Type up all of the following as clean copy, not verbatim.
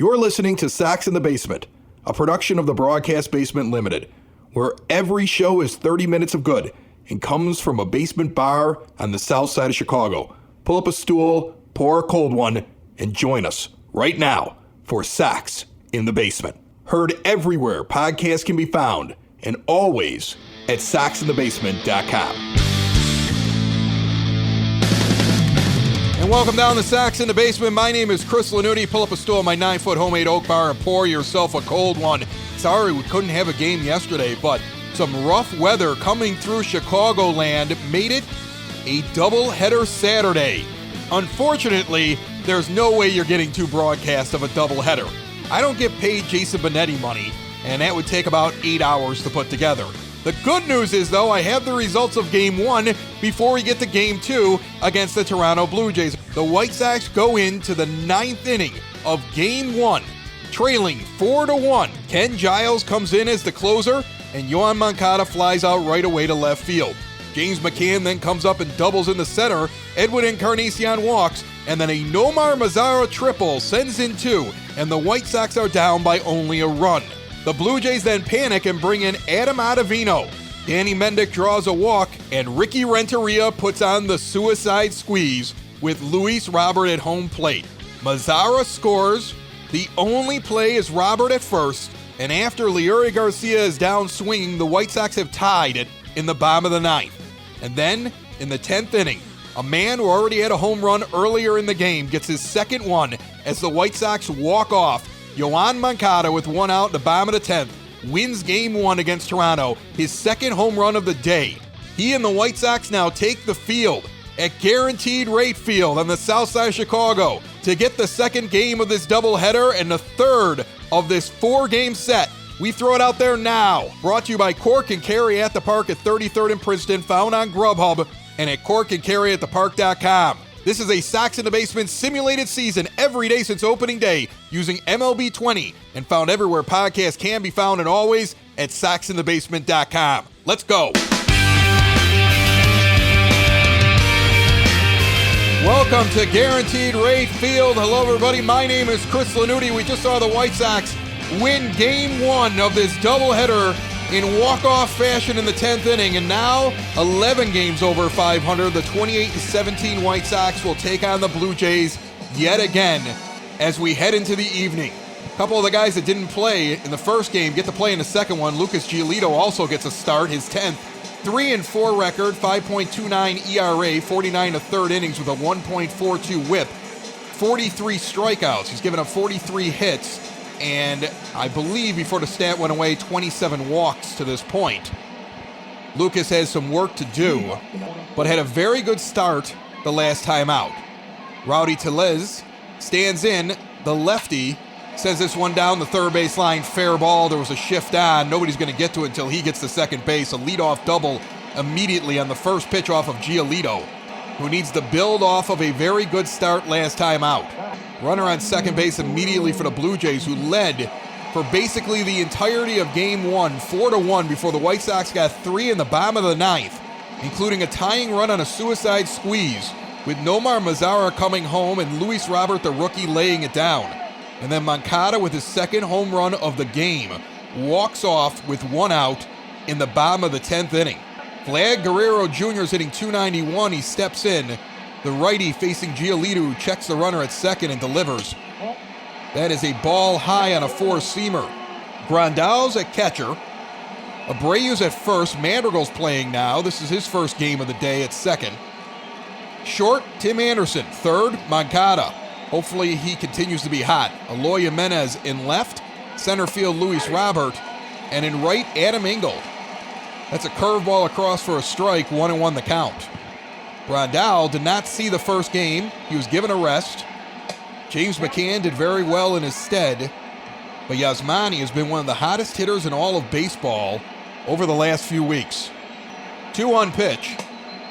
You're listening to Sacks in the Basement, a production of the Broadcast Basement Limited, where every show is 30 minutes of good and comes from a basement bar on the south side of Chicago. Pull up a stool, pour a cold one, and join us right now for Sacks in the Basement. Heard everywhere podcasts can be found, and always at sacksinthebasement.com. And welcome down to Sacks in the Basement. My name is Chris Lanuti. Pull up a stool in my 9-foot homemade oak bar and pour yourself a cold one. Sorry we couldn't have a game yesterday, but some rough weather coming through Chicagoland made it a doubleheader Saturday. Unfortunately, there's no way you're getting two broadcasts of a doubleheader. I don't get paid Jason Benetti money, and that would take about 8 hours to put together. The good news is, though, I have the results of Game 1 before we get to Game 2 against the Toronto Blue Jays. The White Sox go into the 9th inning of Game 1, trailing 4-1. Ken Giles comes in as the closer, and Yoan Moncada flies out right away to left field. James McCann then comes up and doubles in the center. Edwin Encarnacion walks, and then a Nomar Mazara triple sends in two, and the White Sox are down by only a run. The Blue Jays then panic and bring in Adam Ottavino. Danny Mendick draws a walk, and Ricky Renteria puts on the suicide squeeze with Luis Robert at home plate. Mazara scores. The only play is Robert at first, and after Leury Garcia is down swinging, the White Sox have tied it in the bottom of the 9th. And then, in the 10th inning, a man who already had a home run earlier in the game gets his second one as the White Sox walk off. Yoan Moncada, with one out in the bottom of the 10th, wins Game 1 against Toronto, his second home run of the day. He and the White Sox now take the field at Guaranteed Rate Field on the south side of Chicago to get the second game of this doubleheader and the third of this 4-game set. We throw it out there now. Brought to you by Cork and Carry at the Park at 33rd and Princeton, found on Grubhub and at corkandcarryatthepark.com. This is a Sacks in the Basement simulated season every day since opening day using MLB 20 and found everywhere podcasts can be found and always at sacksinthebasement.com. Let's go. Welcome to Guaranteed Rate Field. Hello, everybody. My name is Chris Lanuti. We just saw the White Sox win Game 1 of this doubleheader in walk-off fashion in the 10th inning, and now 11 games over 500. The 28-17 White Sox will take on the Blue Jays yet again as we head into the evening. A couple of the guys that didn't play in the first game get to play in the second one. Lucas Giolito also gets a start, his 10th. 3-4 record, 5.29 ERA, 49 1/3 innings with a 1.42 whip, 43 strikeouts. He's given up 43 hits. And I believe before the stat went away, 27 walks to this point. Lucas has some work to do, but had a very good start the last time out. Rowdy Tellez stands in. The lefty sends this one down the third base line. Fair ball. There was a shift on. Nobody's going to get to it until he gets to second base. A leadoff double immediately on the first pitch off of Giolito, who needs to build off of a very good start last time out. Runner on second base immediately for the Blue Jays, who led for basically the entirety of Game 1, 4-1, before the White Sox got 3 in the bottom of the 9th, including a tying run on a suicide squeeze, with Nomar Mazara coming home and Luis Robert, the rookie, laying it down. And then Moncada, with his second home run of the game, walks off with one out in the bottom of the 10th inning. Vlad Guerrero Jr. is hitting .291. He steps in. The righty facing Giolito, who checks the runner at second and delivers. That is a ball high on a four-seamer. Grandal's at catcher. Abreu's at first. Madrigal's playing now. This is his first game of the day at second. Short, Tim Anderson. Third, Moncada. Hopefully he continues to be hot. Eloy Jimenez in left. Center field, Luis Robert. And in right, Adam Engel. That's a curveball across for a strike. 1-1 the count. Grandal did not see the first game. He was given a rest. James McCann did very well in his stead. But Yasmani has been one of the hottest hitters in all of baseball over the last few weeks. 2-1 pitch.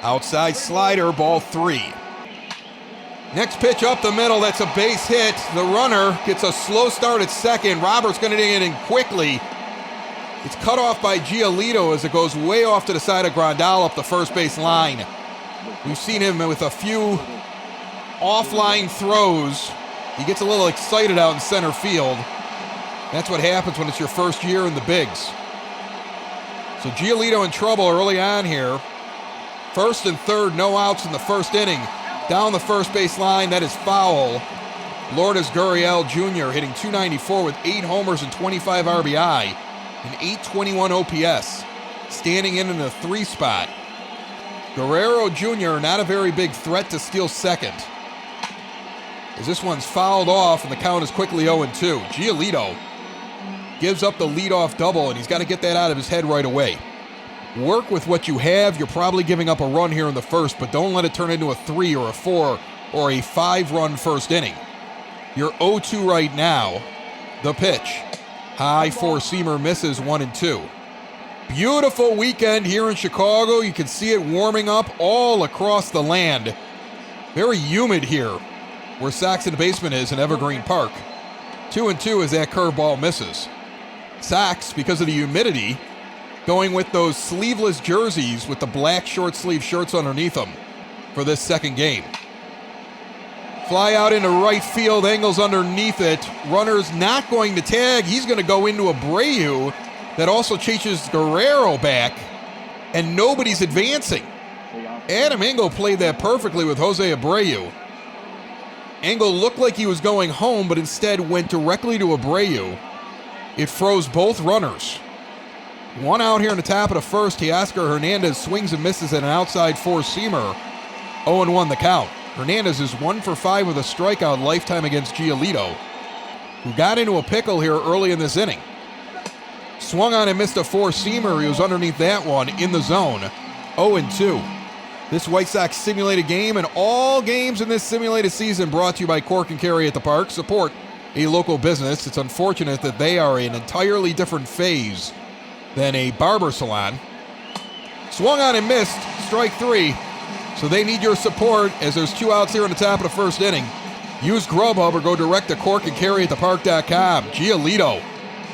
Outside slider, ball 3. Next pitch up the middle, that's a base hit. The runner gets a slow start at second. Robert's going to get in quickly. It's cut off by Giolito as it goes way off to the side of Grandal up the first base line. We've seen him with a few offline throws He gets a little excited out in center field. That's what happens when it's your first year in the bigs. So Giolito in trouble early on here. First and third, no outs in the first inning. Down the first base line, that is foul. Lourdes Gurriel Jr. hitting .294 with 8 homers and 25 RBI and .821 OPS. Standing in the 3 spot. Guerrero Jr. not a very big threat to steal second, as this one's fouled off and the count is quickly 0-2. Giolito gives up the leadoff double, and he's got to get that out of his head right away. Work with what you have. You're probably giving up a run here in the first, but don't let it turn into a 3 or a 4 or a 5-run first inning. You're 0-2 right now. The pitch. High four-seamer misses 1-2. Beautiful weekend here in Chicago. You can see it warming up all across the land. Very humid here where Saxon Basement is in Evergreen Park. 2-2 as that curveball misses. Sox, because of the humidity, going with those sleeveless jerseys with the black short sleeve shirts underneath them for this second game. Fly out into right field, angles underneath it. Runner's not going to tag. He's going to go into Abreu. That also chases Guerrero back, and nobody's advancing. Adam Engel played that perfectly with Jose Abreu. Engel looked like he was going home, but instead went directly to Abreu. It froze both runners. One out here in the top of the first. Teoscar Hernandez swings and misses at an outside four-seamer. 0-1 the count. Hernandez is 1 for 5 with a strikeout lifetime against Giolito, who got into a pickle here early in this inning. Swung on and missed a four-seamer. He was underneath that one in the zone. 0-2. This White Sox simulated game and all games in this simulated season brought to you by Cork and Carry at the Park. Support a local business. It's unfortunate that they are in an entirely different phase than a barber salon. Swung on and missed. Strike 3. So they need your support as there's 2 outs here in the top of the first inning. Use Grubhub or go direct to corkandcarryatthepark.com. Giolito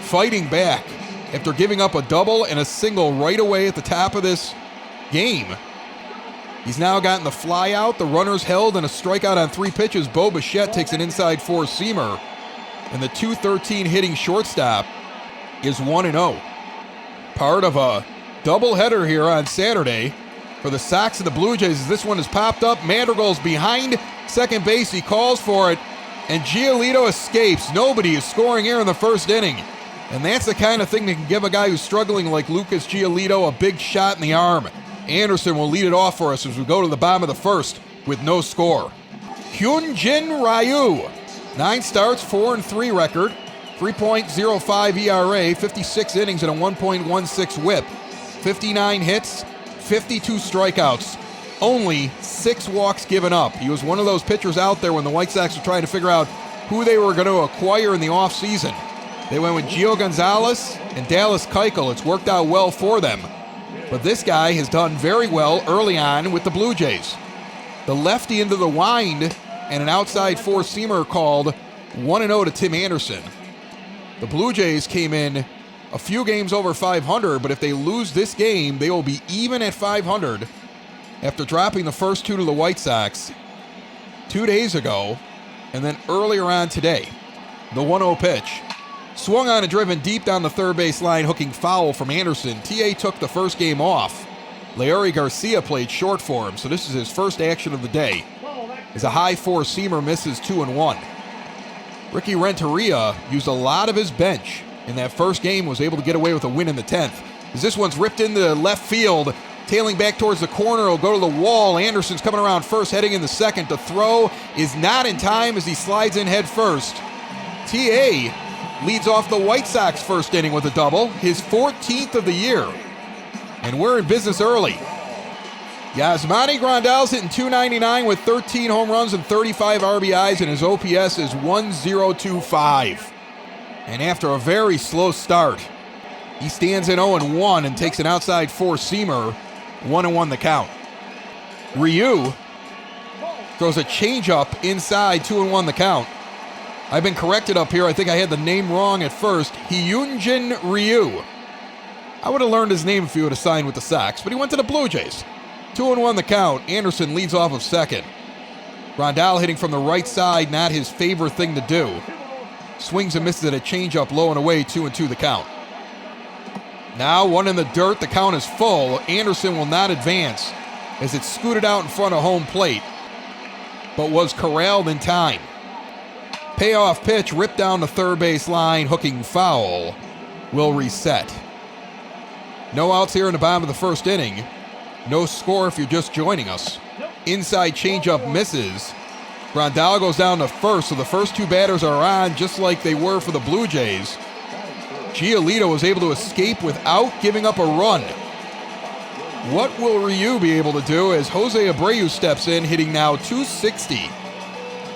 fighting back after giving up a double and a single right away at the top of this game. He's now gotten the fly out, the runners held, and a strikeout on 3 pitches. Bo Bichette takes an inside four-seamer, and the .213 hitting shortstop is 1-0. Part of a doubleheader here on Saturday for the Sox and the Blue Jays. As this one has popped up, Madrigal's behind second base. He calls for it, and Giolito escapes. Nobody is scoring here in the first inning. And that's the kind of thing that can give a guy who's struggling like Lucas Giolito a big shot in the arm. Anderson will lead it off for us as we go to the bottom of the first with no score. Hyunjin Ryu, 9 starts, 4-3 record, 3.05 ERA, 56 innings and a 1.16 whip, 59 hits, 52 strikeouts, only 6 walks given up. He was one of those pitchers out there when the White Sox were trying to figure out who they were going to acquire in the offseason. They went with Gio Gonzalez and Dallas Keuchel. It's worked out well for them. But this guy has done very well early on with the Blue Jays. The lefty into the wind and an outside four-seamer called 1-0 to Tim Anderson. The Blue Jays came in a few games over 500, but if they lose this game, they will be even at 500 after dropping the first 2 to the White Sox 2 days ago and then earlier on today. The 1-0 pitch. Swung on and driven deep down the third base line, hooking foul from Anderson. TA took the first game off. Leury Garcia played short for him, so this is his first action of the day. As a high four-seamer misses 2-1. Ricky Renteria used a lot of his bench in that first game, was able to get away with a win in the 10th. As this one's ripped into left field, tailing back towards the corner, will go to the wall. Anderson's coming around first, heading in the second. The throw is not in time as he slides in head first. TA leads off the White Sox first inning with a double, his 14th of the year. And we're in business early. Yasmani Grandal's hitting .299 with 13 home runs and 35 RBIs, and his OPS is 1.025. And after a very slow start, he stands in 0-1 and takes an outside four-seamer, 1-1 the count. Ryu throws a changeup inside, 2-1 the count. I've been corrected up here. I think I had the name wrong at first. Hyunjin Ryu. I would have learned his name if he would have signed with the Sox, but he went to the Blue Jays. 2-1 the count. Anderson leads off of second. Grandal hitting from the right side, not his favorite thing to do. Swings and misses at a changeup, low and away, 2-2 the count. Now one in the dirt, the count is full. Anderson will not advance as it's scooted out in front of home plate, but was corralled in time. Payoff pitch ripped down the third base line, hooking foul, will reset. No outs here in the bottom of the first inning. No score if you're just joining us. Inside changeup misses. Grandal goes down to first, so the first two batters are on just like they were for the Blue Jays. Giolito was able to escape without giving up a run. What will Ryu be able to do as Jose Abreu steps in, hitting now .260.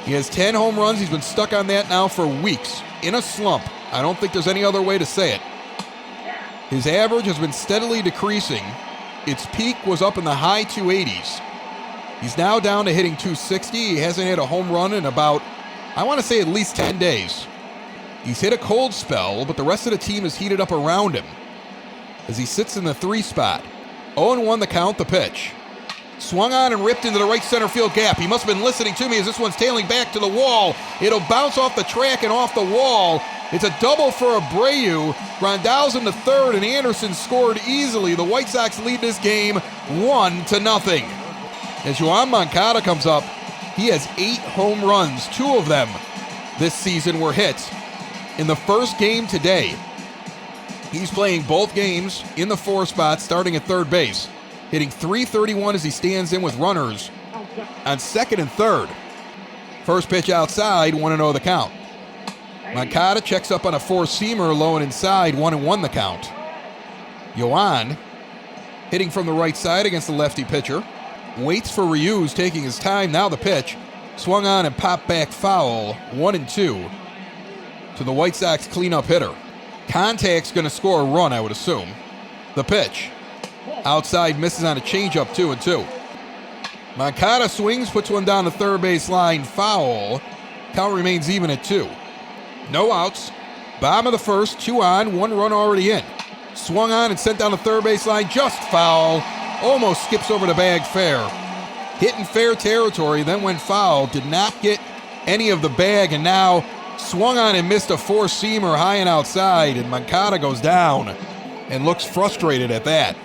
He has 10 home runs. He's been stuck on that now for weeks, in a slump. I don't think there's any other way to say it. His average has been steadily decreasing. Its peak was up in the high 280s. He's now down to hitting .260. He hasn't hit a home run in about, I want to say, at least 10 days. He's hit a cold spell, but the rest of the team is heated up around him as he sits in the 3 spot. 0-1 the count, the pitch. Swung on and ripped into the right center field gap. He must have been listening to me as this one's tailing back to the wall. It'll bounce off the track and off the wall. It's a double for Abreu. Grandal's in the third, and Anderson scored easily. The White Sox lead this game 1-0. As Yoan Moncada comes up, he has 8 home runs. 2 of them this season were hit in the first game today. He's playing both games in the 4 spot, starting at third base, hitting .331 as he stands in with runners on second and third. First pitch outside, 1-0 the count. Moncada checks up on a 4-seamer, low and inside, 1-1 the count. Yoan hitting from the right side against the lefty pitcher. Waits for Ryu, who's taking his time. Now the pitch. Swung on and popped back foul. 1-2 to the White Sox cleanup hitter. Contact's going to score a run, I would assume. The pitch. Outside, misses on a changeup, 2-2. Moncada swings, puts one down the third base line. Foul. Count remains even at 2. No outs. Bottom of the first, 2 on, 1 run already in. Swung on and sent down the third base line. Just foul. Almost skips over the bag fair. Hit in fair territory, then went foul. Did not get any of the bag, and now swung on and missed a 4-seamer high and outside, and Moncada goes down and looks frustrated at that.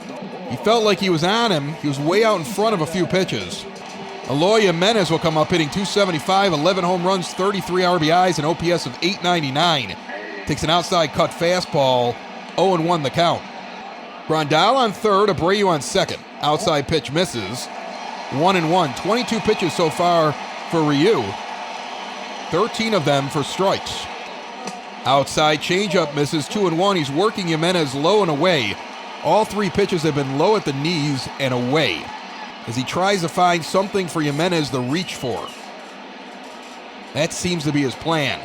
He felt like he was on him. He was way out in front of a few pitches. Eloy Jimenez will come up hitting .275, 11 home runs, 33 RBIs, and OPS of .899. Takes an outside cut fastball, 0-1 the count. Grandal on third, Abreu on second. Outside pitch misses. 1-1. 22 pitches so far for Ryu. 13 of them for strikes. Outside changeup misses. 2-1. He's working Jimenez low and away. All 3 pitches have been low at the knees and away as he tries to find something for Jimenez to reach for. That seems to be his plan.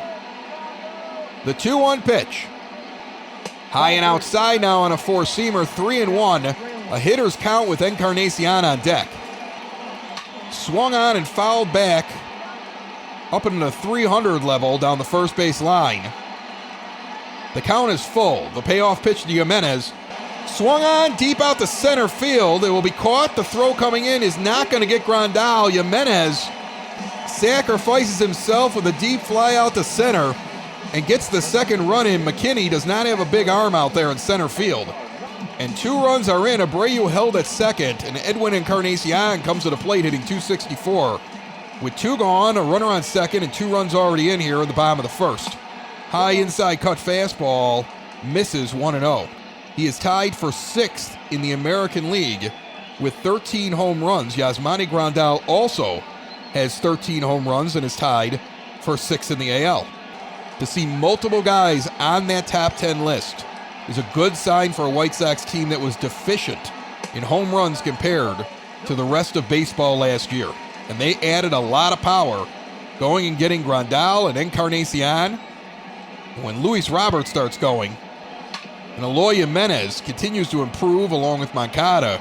The 2-1 pitch. High and outside now on a 4-seamer, 3-1. A hitter's count with Encarnacion on deck. Swung on and fouled back up into the 300 level down the first base line. The count is full. The payoff pitch to Jimenez. Swung on deep out to center field. It will be caught. The throw coming in is not going to get Grandal. Jimenez sacrifices himself with a deep fly out to center and gets the second run in. McKinney does not have a big arm out there in center field. And 2 runs are in. Abreu held at second, and Edwin Encarnacion comes to the plate hitting .264. With 2 gone, a runner on second, and 2 runs already in here in the bottom of the first. High inside cut fastball, misses 1-0. He is tied for 6th in the American League with 13 home runs. Yasmani Grandal also has 13 home runs and is tied for 6th in the AL. To see multiple guys on that top 10 list is a good sign for a White Sox team that was deficient in home runs compared to the rest of baseball last year. And they added a lot of power going and getting Grandal and Encarnacion. And when Luis Robert starts going, and Eloy Jimenez continues to improve along with Moncada,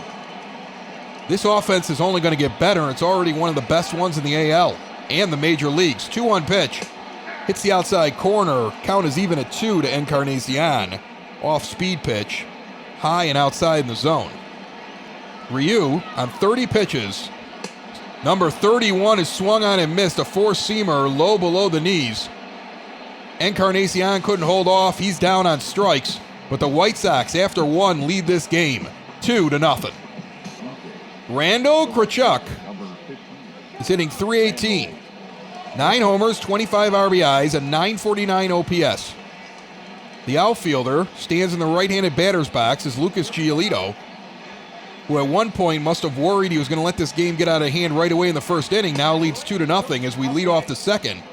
this offense is only going to get better. It's already one of the best ones in the AL and the major leagues. 2-1 pitch. Hits the outside corner. Count is even at 2 to Encarnacion. Off speed pitch. High and outside in the zone. Ryu on 30 pitches Number 31 is swung on and missed. A four-seamer low below the knees. Encarnacion couldn't hold off. He's down on strikes. But the White Sox, after one, lead this game 2-0. Randall Grichuk is hitting .318. 9 homers, 25 RBIs, a .949 OPS. The outfielder stands in the right-handed batter's box is Lucas Giolito, who at one point must have worried he was going to let this game get out of hand right away in the first inning. Now leads 2-0 as we lead off the second.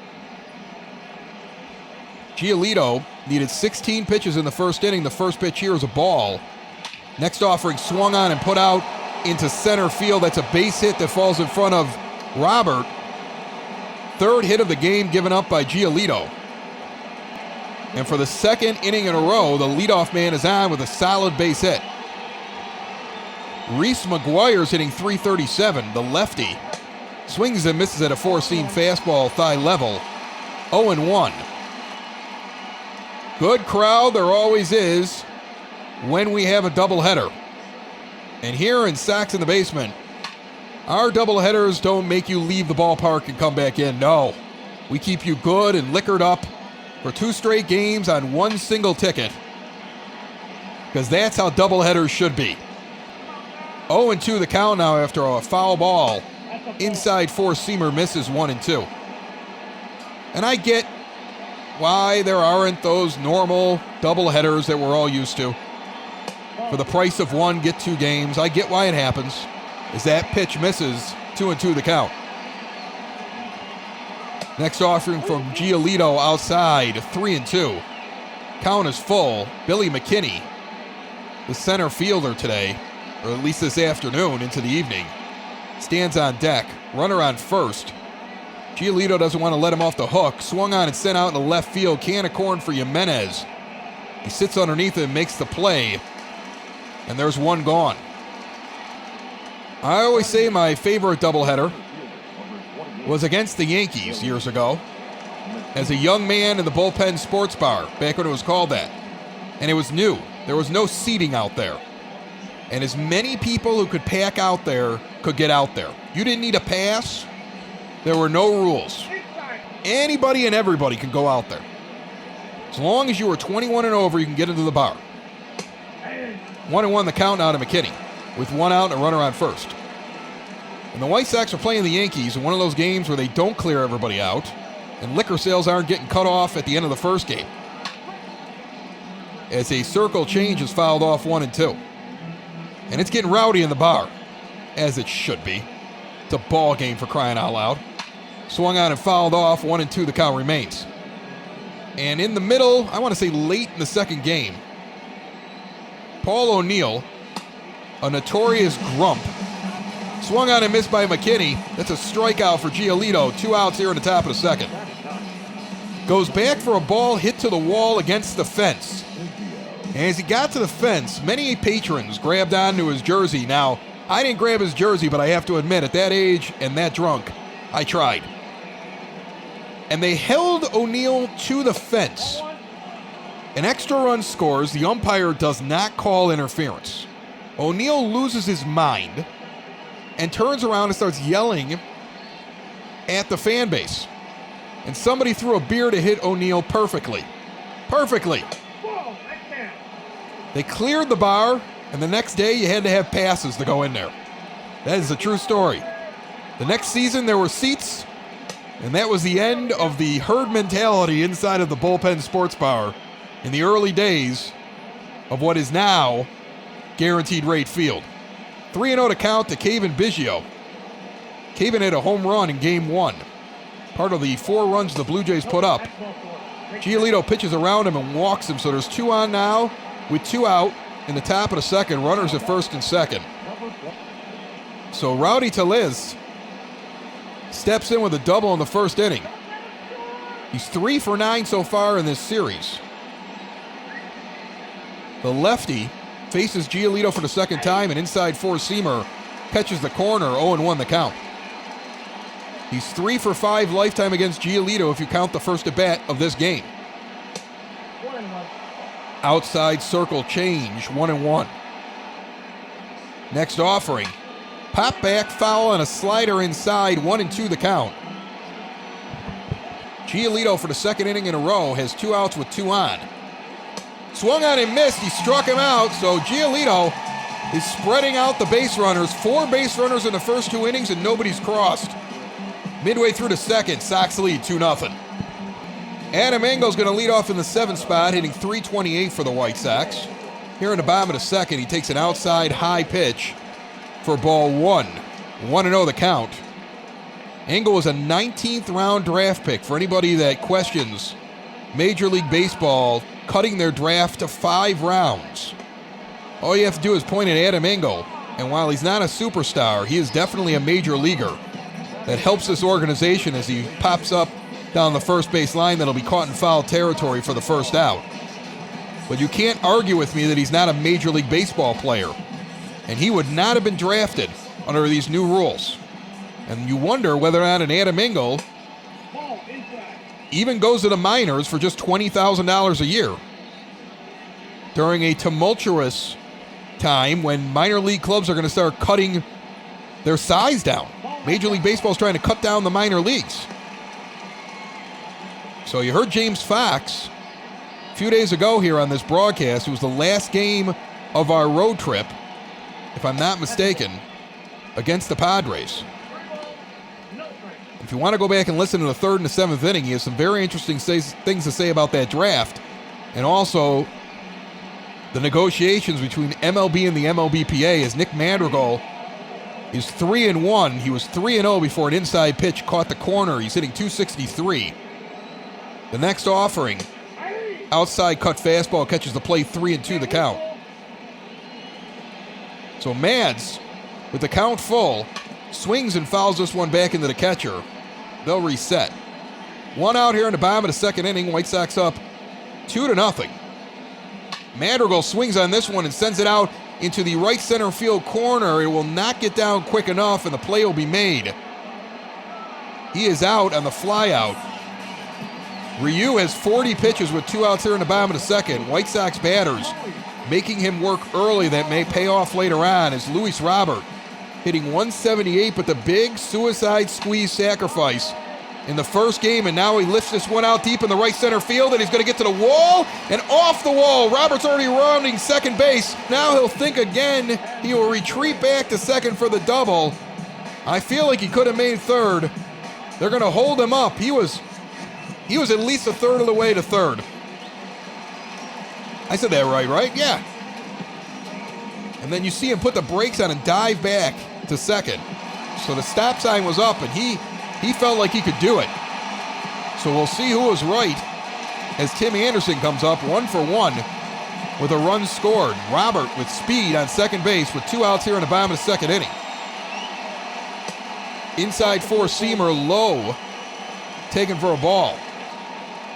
Giolito needed 16 pitches in the first inning. The first pitch here is a ball. Next offering swung on and put out into center field. That's a base hit that falls in front of Robert. Third hit of the game given up by Giolito. And for the second inning in a row, the leadoff man is on with a solid base hit. Reese McGuire's hitting .337, the lefty. Swings and misses at a four-seam fastball, thigh level. 0-1. Good crowd, there always is when we have a doubleheader. And here in Sox in the Basement, our doubleheaders don't make you leave the ballpark and come back in. No, we keep you good and liquored up for 2 straight games on 1 single ticket, because that's how doubleheaders should be. 0-2 the count now after a foul ball. Inside four-seamer misses 1-2. And I get why there aren't those normal doubleheaders that we're all used to. For the price of 1, get 2 games. I get why it happens. As that pitch misses, 2-2 the count. Next offering from Giolito outside, 3-2. Count is full. Billy McKinney, the center fielder today, or at least this afternoon into the evening, stands on deck. Runner on first. Giolito doesn't want to let him off the hook. Swung on and sent out in the left field. Can of corn for Jimenez. He sits underneath it and makes the play. And there's 1 gone. I always say my favorite doubleheader was against the Yankees years ago as a young man in the Bullpen Sports Bar, back when it was called that. And it was new. There was no seating out there. And as many people who could pack out there could get out there. You didn't need a pass. There were no rules. Anybody and everybody could go out there. As long as you were 21 and over, you can get into the bar. 1-1 the count now to McKinney, with 1 out and a runner on first. And the White Sox are playing the Yankees in one of those games where they don't clear everybody out, and liquor sales aren't getting cut off at the end of the first game, as a circle change is fouled off 1-2. And it's getting rowdy in the bar, as it should be. It's a ball game, for crying out loud. Swung on and fouled off, 1-2 the count remains. And in the middle, I want to say late in the second game, Paul O'Neill, a notorious grump, swung on and missed by McKinney. That's a strikeout for Giolito. 2 outs here in the top of the second. Goes back for a ball hit to the wall against the fence. And as he got to the fence, many patrons grabbed onto his jersey. Now, I didn't grab his jersey, but I have to admit, at that age and that drunk, I tried. And they held O'Neill to the fence. An extra run scores. The umpire does not call interference. O'Neill loses his mind and turns around and starts yelling at the fan base. And somebody threw a beer to hit O'Neill perfectly. Perfectly. They cleared the bar, and the next day you had to have passes to go in there. That is a true story. The next season there were seats, and that was the end of the herd mentality inside of the Bullpen Sports Bar in the early days of what is now Guaranteed Rate Field. 3-0 to count to Kevin Biggio. Kevin hit a home run in Game 1. Part of the 4 runs the Blue Jays put up. Giolito pitches around him and walks him, so there's 2 on now with 2 out in the top of the second. Runners at first and second. So Rowdy Tellez steps in with a double in the first inning. He's 3 for 9 so far in this series. The lefty faces Giolito for the second time, and inside four-seamer catches the corner. 0-1 the count. He's 3 for 5 lifetime against Giolito if you count the first at bat of this game. Outside circle change, 1-1. Next offering Pop back foul and a slider inside, 1-2 the count. Giolito for the second inning in a row has 2 outs with 2 on. Swung on and missed. He struck him out, so Giolito is spreading out the base runners. 4 base runners in the first 2 innings and nobody's crossed. Midway through the second, Sox lead 2-0. Adam Engel's going to lead off in the 7th spot, hitting .328 for the White Sox. Here in the bottom of the second, he takes an outside high pitch for ball 1. 1-0 the count. Engel was a 19th round draft pick. For anybody that questions Major League Baseball cutting their draft to 5 rounds, all you have to do is point at Adam Engel, and while he's not a superstar, he is definitely a major leaguer that helps this organization as he pops up down the first base line that'll be caught in foul territory for the first out. But you can't argue with me that he's not a Major League Baseball player, and he would not have been drafted under these new rules. And you wonder whether or not an Adam Engel even goes to the minors for just $20,000 a year during a tumultuous time when minor league clubs are going to start cutting their size down. Major League Baseball is trying to cut down the minor leagues. So you heard James Fox a few days ago here on this broadcast. It was the last game of our road trip, if I'm not mistaken, against the Padres. If you want to go back and listen to the 3rd and the 7th inning, he has some very interesting things to say about that draft, and also the negotiations between MLB and the MLBPA, as Nick Madrigal is 3-1. He was 3-0 before an inside pitch caught the corner. He's hitting .263. The next offering, outside cut fastball, catches the plate, 3-2 the count. So Mads, with the count full, swings and fouls this one back into the catcher. They'll reset. 1 out here in the bottom of the 2nd inning. White Sox up 2-0. Madrigal swings on this one and sends it out into the right center field corner. It will not get down quick enough, and the play will be made. He is out on the fly out. Ryu has 40 pitches with 2 outs here in the bottom of the 2nd. White Sox batters making him work early that may pay off later on is Luis Robert, hitting .178, but the big suicide squeeze sacrifice in the first game, and now he lifts this one out deep in the right center field, and he's going to get to the wall, and off the wall. Robert's already rounding second base. Now he'll think again. He will retreat back to second for the double. I feel like he could have made third. They're going to hold him up. He was at least a third of the way to third. I said that right? Yeah. And then you see him put the brakes on and dive back to second. So the stop sign was up, and he felt like he could do it. So we'll see who was right as Tim Anderson comes up 1-for-1 with a run scored. Robert with speed on second base with 2 outs here in the bottom of the 2nd inning. Inside 4-seamer low, taken for a ball.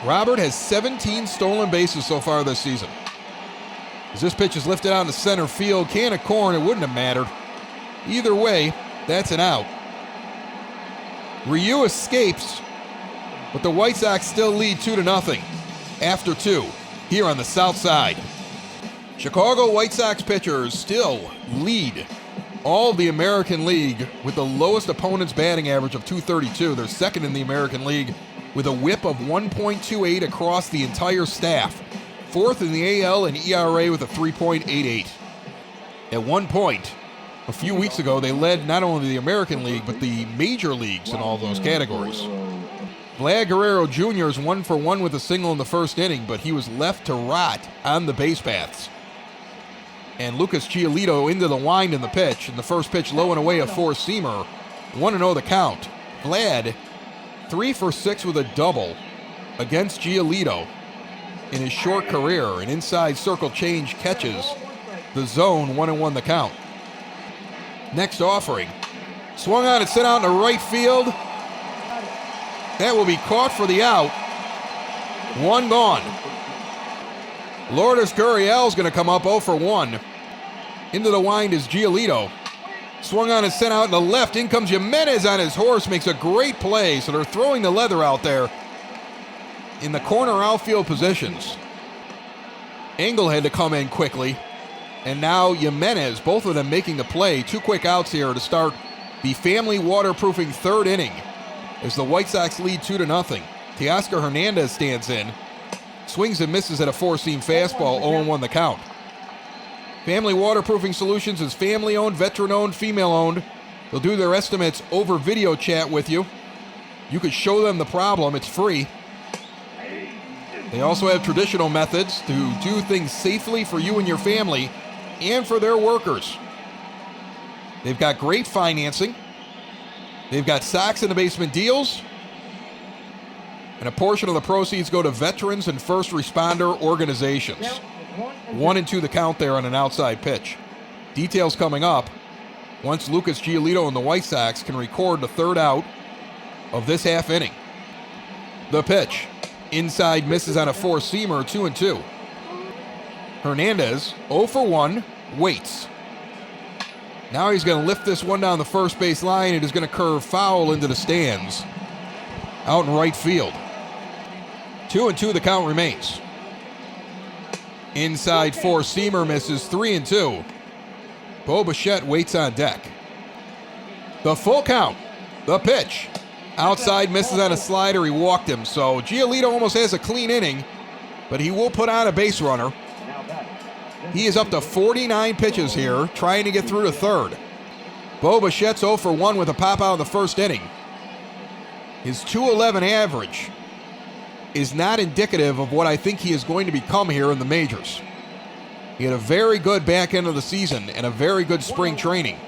Robert has 17 stolen bases so far this season. As this pitch is lifted out into center field, can of corn, it wouldn't have mattered. Either way, that's an out. Ryu escapes, but the White Sox still lead 2-0 after 2 here on the south side. Chicago White Sox pitchers still lead all of the American League with the lowest opponent's batting average of .232. They're second in the American League with a whip of 1.28 across the entire staff. Fourth in the AL and ERA with a 3.88. At one point, a few weeks ago, they led not only the American League, but the major leagues in all those categories. Vlad Guerrero Jr. is 1-for-1 with a single in the first inning, but he was left to rot on the base paths. And Lucas Giolito into the wind in the pitch, and the first pitch low and away, a 4-seamer. 1-0 the count. Vlad 3-for-6 with a double against Giolito in his short career. An inside circle change catches the zone. 1-1 the count. Next offering. Swung on and sent out in the right field. That will be caught for the out. 1 gone. Lourdes Gurriel's going to come up 0-for-1. Into the wind is Giolito. Swung on and sent out in the left. In comes Jimenez on his horse. Makes a great play. So they're throwing the leather out there in the corner outfield positions. Engel had to come in quickly. And now Jimenez, both of them making the play. 2 quick outs here to start the family waterproofing 3rd inning as the White Sox lead 2-0. Teoscar Hernandez stands in, swings and misses at a 4-seam fastball, 0-1 the count. Family Waterproofing Solutions is family-owned, veteran-owned, female-owned. They'll do their estimates over video chat with you. You could show them the problem. It's free. They also have traditional methods to do things safely for you and your family and for their workers. They've got great financing. They've got Sox in the Basement deals. And a portion of the proceeds go to veterans and first responder organizations. 1-2 the count there on an outside pitch. Details coming up once Lucas Giolito and the White Sox can record the 3rd out of this half inning. The pitch. Inside misses on a 4-seamer, 2-2. Hernandez, 0 for 1, waits. Now he's going to lift this one down the first base line. It is going to curve foul into the stands. Out in right field. 2-2 the count remains. Inside 4-seamer misses, 3-2. Bo Bichette waits on deck. The full count. The pitch. Outside misses on a slider. He walked him. So Giolito almost has a clean inning, but he will put on a base runner. He is up to 49 pitches here, trying to get through to 3rd. Bo Bichette's 0 for 1 with a pop out in the 1st inning. His .211 average is not indicative of what I think he is going to become here in the majors. He had a very good back end of the season and a very good spring training.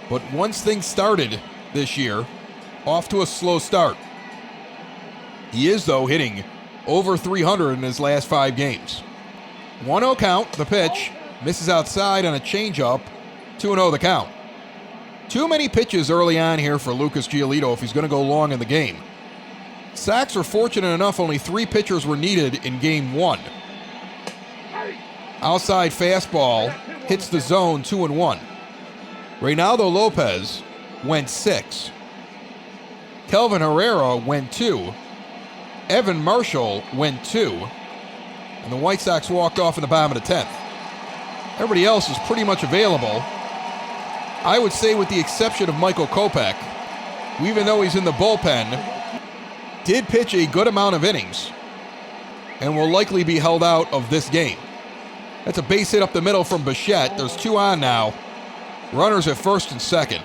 But once things started this year, off to a slow start. He is, though, hitting over 300 in his last 5 games. 1-0 count, the pitch. Misses outside on a changeup. 2-0 the count. Too many pitches early on here for Lucas Giolito if he's going to go long in the game. Sox were fortunate enough, only 3 pitchers were needed in game 1. Outside fastball hits the zone, 2-1. Reynaldo Lopez went 6. Kelvin Herrera went 2. Evan Marshall went 2. And the White Sox walked off in the bottom of the 10th. Everybody else is pretty much available. I would say with the exception of Michael Kopech, who, even though he's in the bullpen, did pitch a good amount of innings and will likely be held out of this game. That's a base hit up the middle from Bichette. There's 2 on now. Runners at 1st and 2nd.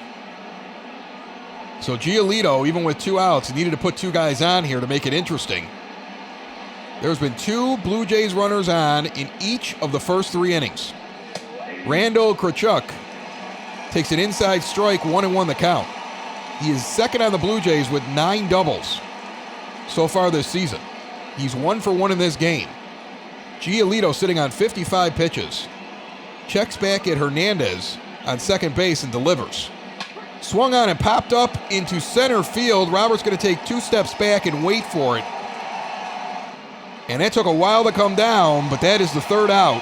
So Giolito, even with 2 outs, needed to put 2 guys on here to make it interesting. There's been 2 Blue Jays runners on in each of the first 3 innings. Randall Krawchuk takes an inside strike, 1-1 the count. He is 2nd on the Blue Jays with 9 doubles so far this season. He's 1 for 1 in this game. Giolito sitting on 55 pitches. Checks back at Hernandez on second base and delivers. Swung on and popped up into center field. Robert's going to take 2 steps back and wait for it. And that took a while to come down, but that is the 3rd out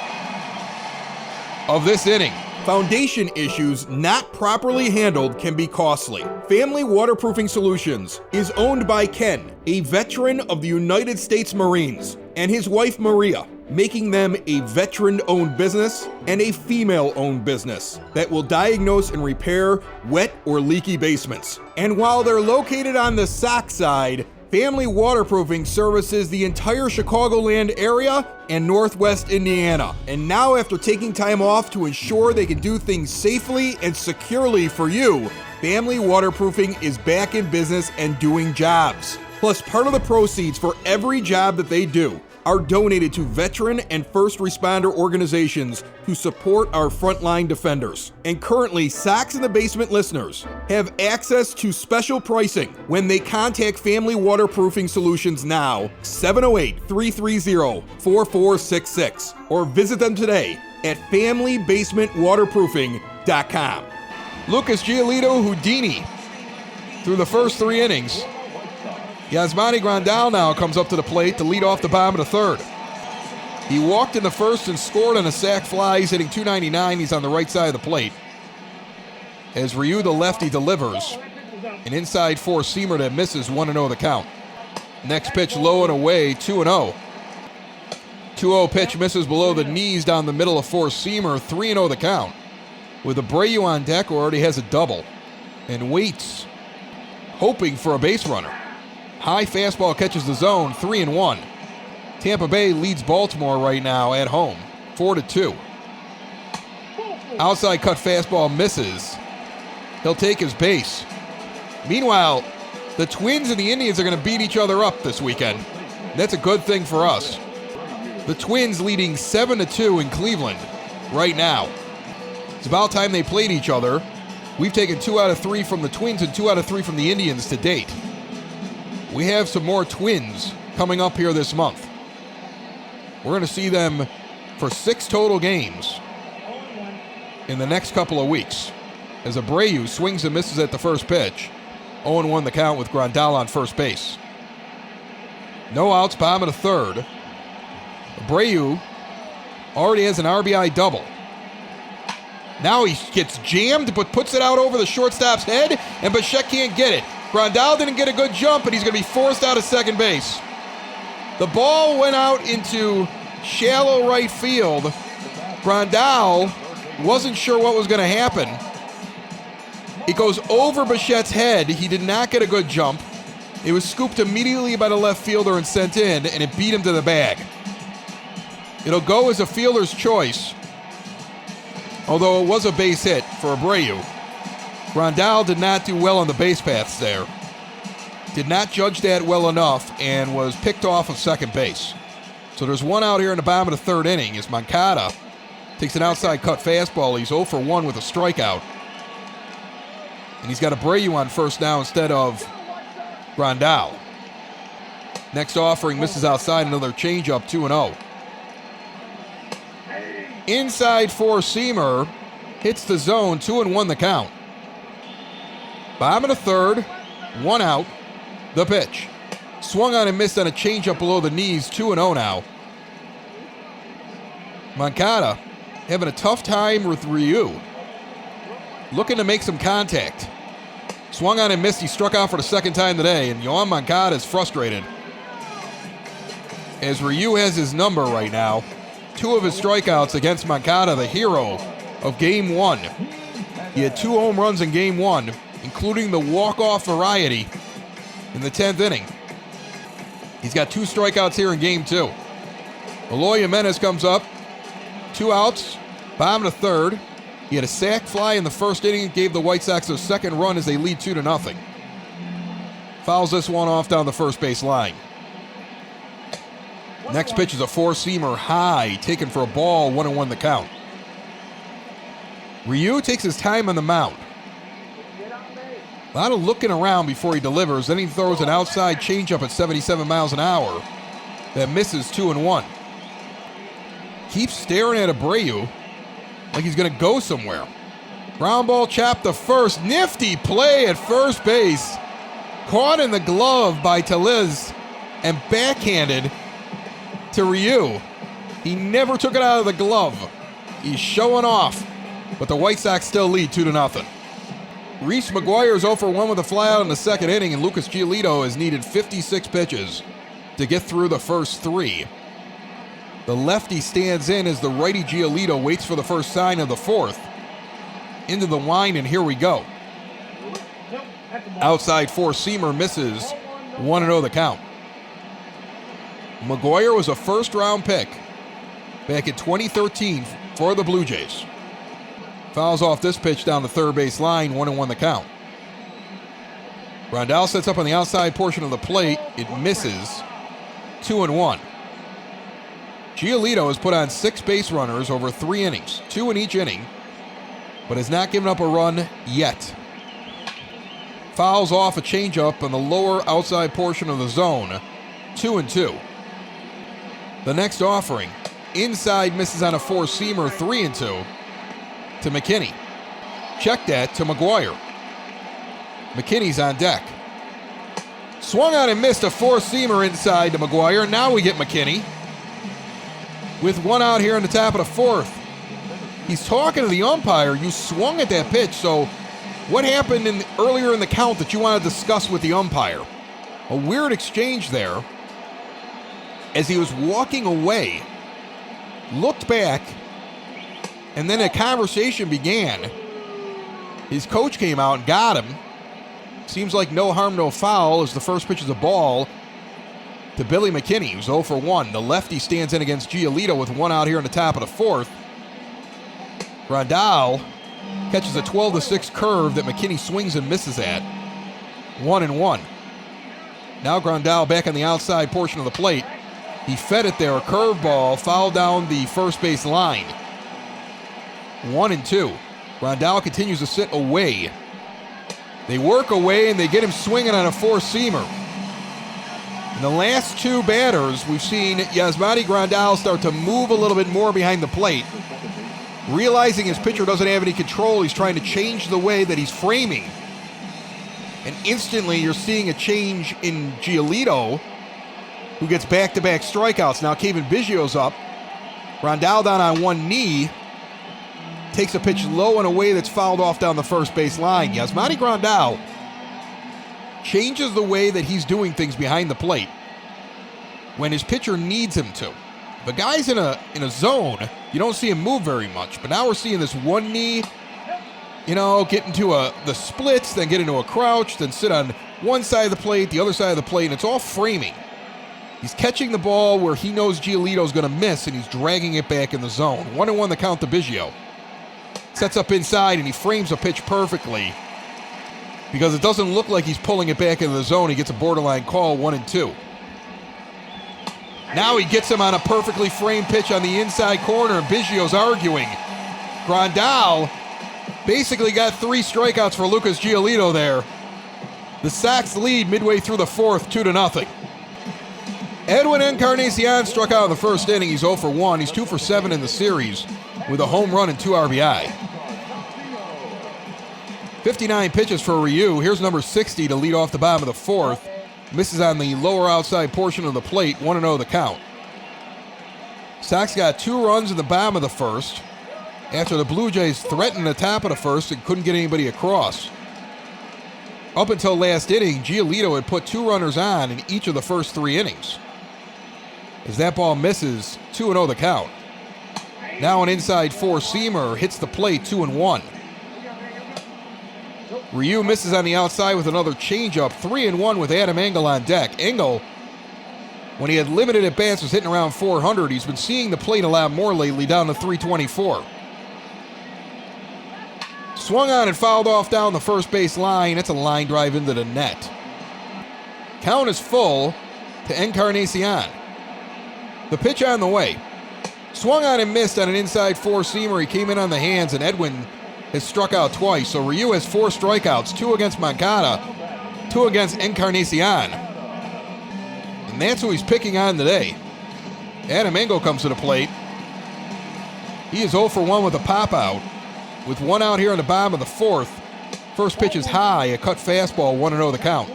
of this inning. Foundation issues not properly handled can be costly. Family Waterproofing Solutions is owned by Ken, a veteran of the United States Marines, and his wife Maria, making them a veteran-owned business and a female-owned business that will diagnose and repair wet or leaky basements. And while they're located on the Sox side, Family Waterproofing services the entire Chicagoland area and Northwest Indiana. And now, after taking time off to ensure they can do things safely and securely for you, Family Waterproofing is back in business and doing jobs. Plus, part of the proceeds for every job that they do are donated to veteran and first responder organizations to support our frontline defenders. And currently, Sox in the Basement listeners have access to special pricing when they contact Family Waterproofing Solutions now, 708-330-4466, or visit them today at FamilyBasementWaterproofing.com. Lucas Giolito Houdini through the first 3 innings. Yasmani Grandal now comes up to the plate to lead off the bottom of the 3rd. He walked in the 1st and scored on a sac fly. He's hitting .299. He's on the right side of the plate. As Ryu, the lefty, delivers an inside 4-seamer that misses, 1-0 the count. Next pitch low and away, 2-0. 2-0 pitch misses below the knees down the middle of four-seamer. 3-0 the count. With Abreu on deck, who already has a double, and waits, hoping for a base runner. High fastball catches the zone, 3-1. Tampa Bay leads Baltimore right now at home, 4-2. Outside cut fastball misses. He'll take his base. Meanwhile, the Twins and the Indians are going to beat each other up this weekend. That's a good thing for us. The Twins leading 7-2 in Cleveland right now. It's about time they played each other. We've taken 2 out of 3 from the Twins and 2 out of 3 from the Indians to date. We have some more Twins coming up here this month. We're going to see them for 6 total games in the next couple of weeks. As Abreu swings and misses at the first pitch. 0-1 the count with Grandal on first base. No outs, bottom of the third. Abreu already has an RBI double. Now he gets jammed, but puts it out over the shortstop's head, and Bichette can't get it. Grandal didn't get a good jump, and he's going to be forced out of second base. The ball went out into shallow right field. Grandal wasn't sure what was going to happen. It goes over Bichette's head. He did not get a good jump. It was scooped immediately by the left fielder and sent in, and it beat him to the bag. It'll go as a fielder's choice, although it was a base hit for Abreu. Grandal did not do well on the base paths there. Did not judge that well enough and was picked off of second base. So there's one out here in the bottom of the third inning as Moncada takes an outside cut fastball. He's 0 for 1 with a strikeout. And he's got Abreu on first now instead of Grandal. Next offering misses outside, another changeup, 2-0. Inside four-seamer hits the zone, 2-1 the count. Bottom of the third, 1 out. The pitch. Swung on and missed on a changeup below the knees, 2-0 now. Moncada having a tough time with Ryu. Looking to make some contact. Swung on and missed. He struck out for the second time today, and Yoan Moncada is frustrated. As Ryu has his number right now. 2 of his strikeouts against Moncada, the hero of Game 1. He had 2 home runs in Game 1, including the walk-off variety in the 10th inning. He's got 2 strikeouts here in Game 2. Eloy Jimenez comes up. 2 outs, bottom of the third. He had a sac fly in the first inning, gave the White Sox their second run as they lead 2-0. Fouls this one off down the first base line. Next pitch is a four-seamer high, taken for a ball, 1-1 the count. Ryu takes his time on the mound. A lot of looking around before he delivers. Then he throws an outside changeup at 77 miles an hour that misses, 2-1. Keeps staring at Abreu like he's going to go somewhere. Ground ball chopped to first. Nifty play at first base. Caught in the glove by Tellez and backhanded to Ryu. He never took it out of the glove. He's showing off, but the White Sox still lead 2-0. Reese McGuire is 0 for 1 with a flyout in the second inning, and Lucas Giolito has needed 56 pitches to get through the first 3. The lefty stands in as the righty Giolito waits for the first sign of the fourth. Into the wind, and here we go. Outside four-seamer misses, 1-0 the count. McGuire was a first-round pick back in 2013 for the Blue Jays. Fouls off this pitch down the third base line, 1-1 the count. Grandal sets up on the outside portion of the plate. It misses, 2-1. Giolito has put on 6 base runners over 3 innings, 2 in each inning, but has not given up a run yet. Fouls off a changeup on the lower outside portion of the zone, 2-2. The next offering, inside misses on a four-seamer, 3-2 to McKinney. Check that to McGuire. McKinney's on deck. Swung on and missed a four-seamer inside to McGuire. Now we get McKinney with 1 out here in the top of the fourth. He's talking to the umpire. You swung at that pitch, so what happened earlier in the count that you want to discuss with the umpire? A weird exchange there. As he was walking away looked back, and then a conversation began. His coach came out and got him. Seems like no harm, no foul as the first pitch is a ball to Billy McKinney, who's 0 for 1. The lefty stands in against Giolito with one out here in the top of the fourth. Grandal catches a 12-6 curve that McKinney swings and misses at. 1-1. Now Grandal back on the outside portion of the plate. He fed it there, a curveball, fouled down the first base line. 1-2. Grandal continues to sit away. They work away and they get him swinging on a four-seamer. In the last two batters, we've seen Yasmani Grandal start to move a little bit more behind the plate. Realizing his pitcher doesn't have any control, he's trying to change the way that he's framing. And instantly you're seeing a change in Giolito, who gets back-to-back strikeouts. Now Kevin Biggio's up. Grandal down on one knee. Takes a pitch low and away that's fouled off down the first base line. Yasmani Grandal changes the way that he's doing things behind the plate when his pitcher needs him to. The guy's in a zone, you don't see him move very much. But now we're seeing this one knee, get into the splits, then get into a crouch, then sit on one side of the plate, the other side of the plate, and it's all framing. He's catching the ball where he knows Giolito's going to miss, and he's dragging it back in the zone. 1-1 the count to Biggio. Sets up inside, and he frames a pitch perfectly because it doesn't look like he's pulling it back into the zone. He gets a borderline call, 1-2. Now he gets him on a perfectly framed pitch on the inside corner, and Biggio's arguing. Grandal basically got 3 strikeouts for Lucas Giolito there. The Sox lead midway through the fourth, 2-0. Edwin Encarnacion struck out in the first inning. He's 0 for 1. He's 2 for 7 in the series with a home run and 2 RBI. 59 pitches for Ryu. Here's number 60 to lead off the bottom of the fourth. Misses on the lower outside portion of the plate. 1-0 the count. Sox got 2 runs in the bottom of the first after the Blue Jays threatened the top of the first and couldn't get anybody across. Up until last inning, Giolito had put 2 runners on in each of the first 3 innings. As that ball misses, 2-0 the count. Now an inside four-seamer hits the plate, 2-1. Ryu misses on the outside with another changeup, 3-1 with Adam Engel on deck. Engel, when he had limited at bats, was hitting around 400. He's been seeing the plate a lot more lately, down to 324. Swung on and fouled off down the first base line. It's a line drive into the net. Count is full to Encarnacion. The pitch on the way. Swung on and missed on an inside four-seamer. He came in on the hands, and Edwin has struck out twice. So Ryu has 4 strikeouts, 2 against Moncada, 2 against Encarnacion. And that's who he's picking on today. Adam Engel comes to the plate. He is 0 for 1 with a pop-out. With 1 out here in the bottom of the fourth. First pitch is high, a cut fastball, 1-0 the count.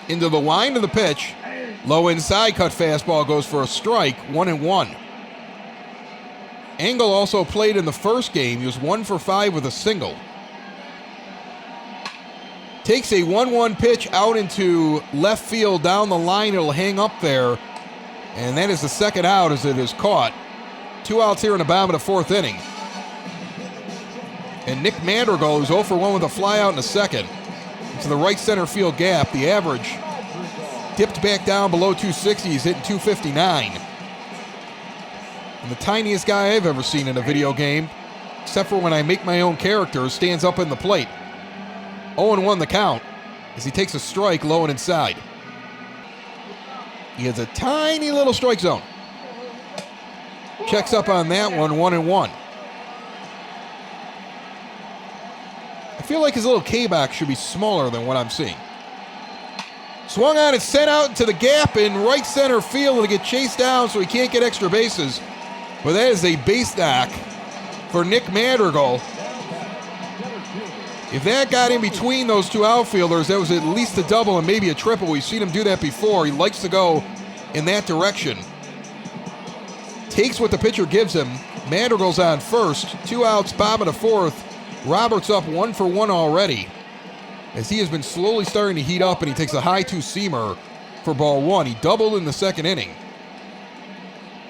Into the wind of the pitch. Low inside cut fastball goes for a strike, 1-1. Engel also played in the first game. He was 1 for 5 with a single. Takes a 1-1 pitch out into left field down the line. It'll hang up there. And that is the second out as it is caught. 2 outs here in the bottom of the fourth inning. And Nick Madrigal, who's 0 for 1 with a fly out in the second. Into the right center field gap. The average dipped back down below 260. He's hitting 259. And the tiniest guy I've ever seen in a video game, except for when I make my own characters, stands up in the plate. 0-1 the count as he takes a strike low and inside. He has a tiny little strike zone. Checks up on that one, 1-1. I feel like his little K-back should be smaller than what I'm seeing. Swung on and sent out into the gap in right center field to get chased down so he can't get extra bases. But that is a base knock for Nick Madrigal. If that got in between those 2 outfielders, that was at least a double and maybe a triple. We've seen him do that before. He likes to go in that direction. Takes what the pitcher gives him. Madrigal's on first. 2 outs, bottom of the fourth. Roberts up 1 for 1 already, as he has been slowly starting to heat up, and he takes a high 2-seamer for ball 1. He doubled in the second inning.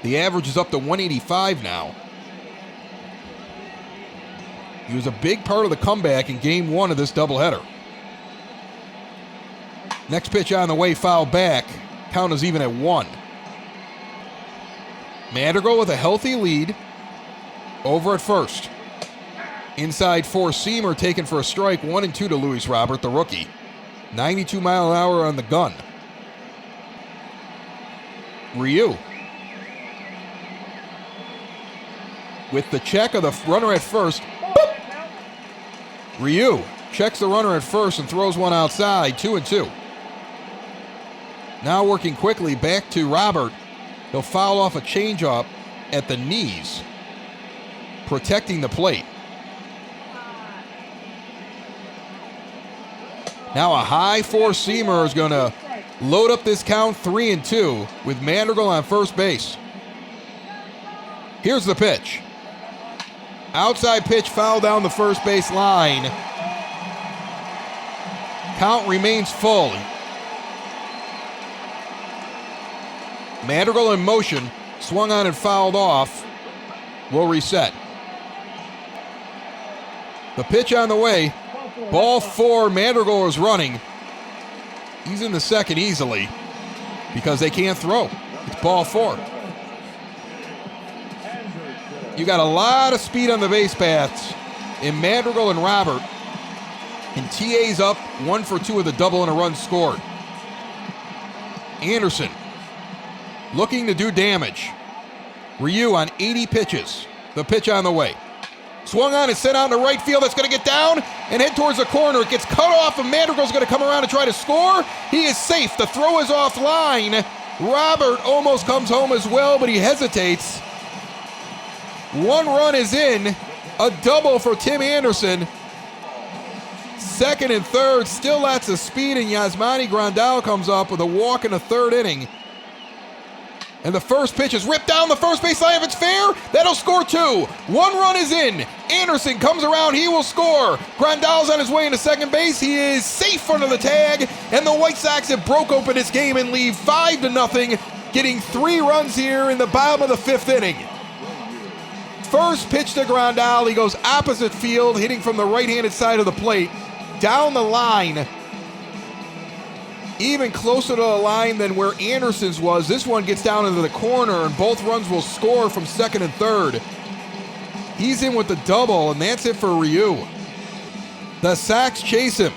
The average is up to 185 now. He was a big part of the comeback in game 1 of this doubleheader. Next pitch on the way, foul back. Count is even at 1. Madrigal with a healthy lead over at first. Inside four-seamer taken for a strike, 1-2 to Luis Robert, the rookie. 92 mile an hour on the gun. Ryu with the check of the runner at first. Boop! Ryu checks the runner at first and throws one outside, 2-2. Now working quickly back to Robert. He'll foul off a changeup at the knees, protecting the plate. Now a high four-seamer is going to load up this count, 3-2, with Madrigal on first base. Here's the pitch. Outside pitch, foul down the first base line. Count remains full. Madrigal in motion, swung on and fouled off. Will reset. The pitch on the way. Ball 4, Madrigal is running. He's in the second easily because they can't throw. It's ball 4. You got a lot of speed on the base paths in Madrigal and Robert. And TA's up 1 for 2 with a double and a run scored. Anderson looking to do damage. Ryu on 80 pitches. The pitch on the way. Swung on and sent out into right field. That's going to get down and head towards the corner. It gets cut off, and Madrigal's going to come around and try to score. He is safe. The throw is offline. Robert almost comes home as well, but he hesitates. 1 run is in. A double for Tim Anderson. Second and third, still lots of speed, and Yasmani Grandal comes up with a walk in the third inning. And the first pitch is ripped down the first base line. If it's fair, that'll score 2. 1 run is in. Anderson comes around. He will score. Grandal's on his way into second base. He is safe under the tag. And the White Sox have broke open this game and lead 5-0, getting 3 runs here in the bottom of the 5th inning. First pitch to Grandal. He goes opposite field, hitting from the right-handed side of the plate. Down the line. Even closer to the line than where Anderson's was. This one gets down into the corner, and both runs will score from second and third. He's in with the double, and that's it for Ryu. The Sox chase him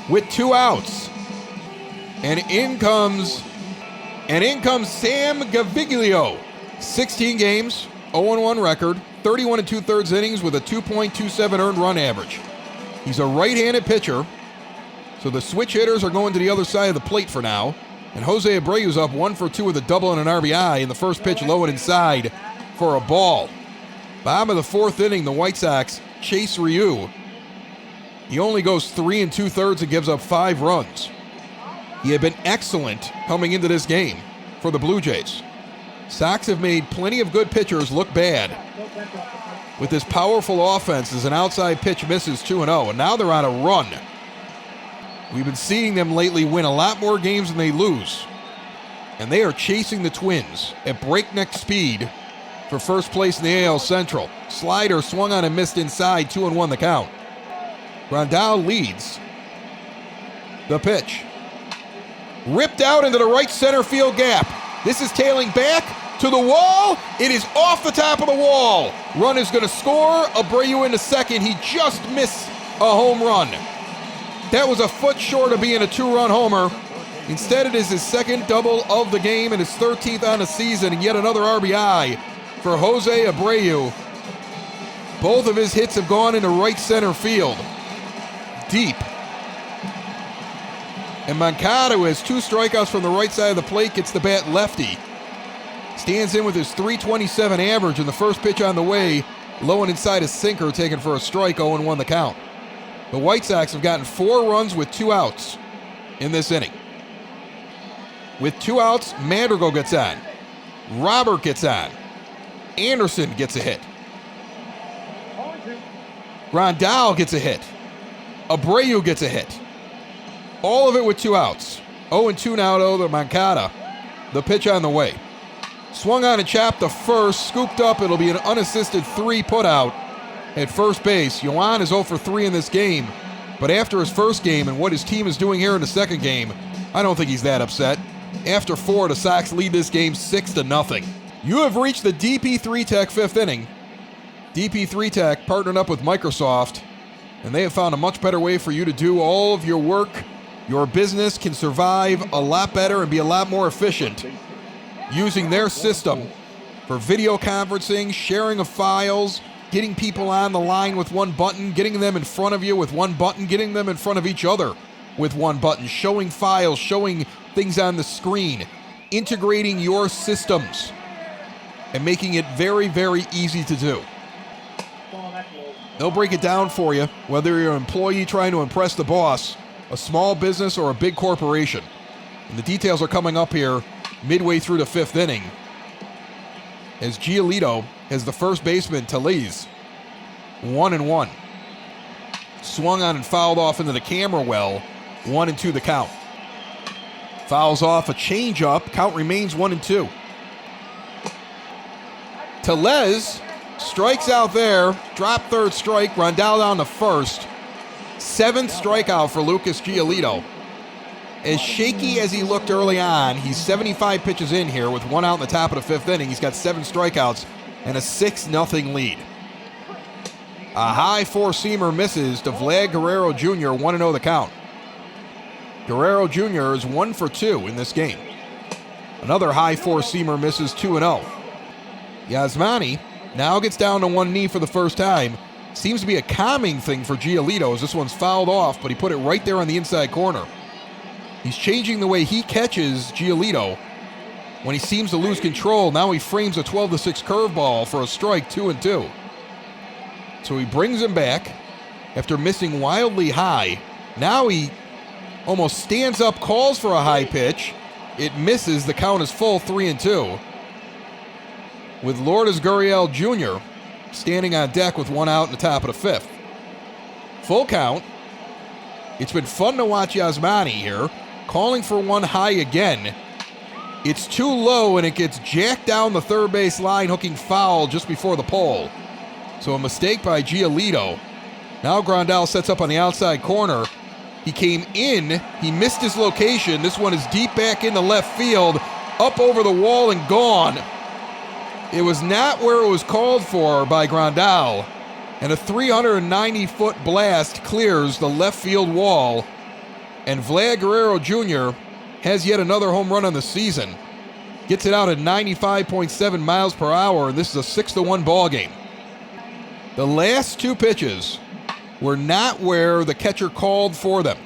with 2 outs. And in comes Sam Gaviglio. 16 games, 0-1 record, 31 2/3 innings with a 2.27 earned run average. He's a right-handed pitcher. So the switch hitters are going to the other side of the plate for now. And Jose Abreu's up 1 for 2 with a double and an RBI. And the first pitch low and inside for a ball. Bottom of the 4th inning, the White Sox chase Ryu. He only goes 3 2/3 and gives up 5 runs. He had been excellent coming into this game for the Blue Jays. Sox have made plenty of good pitchers look bad. With this powerful offense as an outside pitch misses 2-0. And now they're on a run. We've been seeing them lately win a lot more games than they lose. And they are chasing the Twins at breakneck speed for first place in the AL Central. Slider swung on and missed inside, 2-1 the count. Grandal leads. The pitch. Ripped out into the right center field gap. This is tailing back to the wall. It is off the top of the wall. Run is going to score. Abreu into second. He just missed a home run. That was a foot short of being a 2-run homer. Instead, it is his second double of the game and his 13th on the season, and yet another RBI for Jose Abreu. Both of his hits have gone into right center field. Deep. And Moncada, who has 2 strikeouts from the right side of the plate, gets the bat lefty. Stands in with his .327 average, and the first pitch on the way, low and inside a sinker, taken for a strike, 0-1 the count. The White Sox have gotten 4 runs with 2 outs in this inning. With 2 outs, Madrigal gets on. Robert gets on. Anderson gets a hit. Grandal gets a hit. Abreu gets a hit. All of it with 2 outs. 0-2 now, though, to Moncada. The pitch on the way. Swung on and chopped to first, scooped up. It'll be an unassisted 3 putout at first base. Yoan is 0 for 3 in this game, but after his first game and what his team is doing here in the second game, I don't think he's that upset. After 4, the Sox lead this game 6-0. You have reached the DP3 Tech 5th inning. DP3 Tech partnered up with Microsoft, and they have found a much better way for you to do all of your work. Your business can survive a lot better and be a lot more efficient using their system for video conferencing, sharing of files, getting people on the line with one button, getting them in front of you with one button, getting them in front of each other with one button, showing files, showing things on the screen, integrating your systems, and making it very, very easy to do. They'll break it down for you, whether you're an employee trying to impress the boss, a small business, or a big corporation. And the details are coming up here midway through the 5th inning, as Giolito has the first baseman, Tellez, 1-1. Swung on and fouled off into the camera well, 1-2 the count. Fouls off a changeup, count remains 1-2. Tellez strikes out there, drop third strike, Grandal down to first. 7th strikeout for Lucas Giolito. As shaky as he looked early on, he's 75 pitches in here with 1 out in the top of the 5th inning. He's got 7 strikeouts and a 6-0 lead. A high 4-seamer misses to Vlad Guerrero Jr., 1-0 the count. Guerrero Jr. is 1 for 2 in this game. Another high 4-seamer misses, 2-0. Yasmani now gets down to one knee for the first time. Seems to be a calming thing for Giolito as this one's fouled off, but he put it right there on the inside corner. He's changing the way he catches Giolito when he seems to lose control. Now he frames a 12-6 curveball for a strike, 2-2. So he brings him back after missing wildly high. Now he almost stands up, calls for a high pitch. It misses. The count is full, 3-2. With Lourdes Gurriel Jr. standing on deck with 1 out in the top of the 5th. Full count. It's been fun to watch Yasmani here, calling for one high again. It's too low and it gets jacked down the third base line, hooking foul just before the pole. So a mistake by Giolito. Now Grandal sets up on the outside corner. He came in, he missed his location. This one is deep back into left field, up over the wall and gone. It was not where it was called for by Grandal, and a 390-foot blast clears the left field wall, and Vlad Guerrero Jr. has yet another home run on the season. Gets it out at 95.7 miles per hour, and this is a 6-1 ball game. The last 2 pitches were not where the catcher called for them.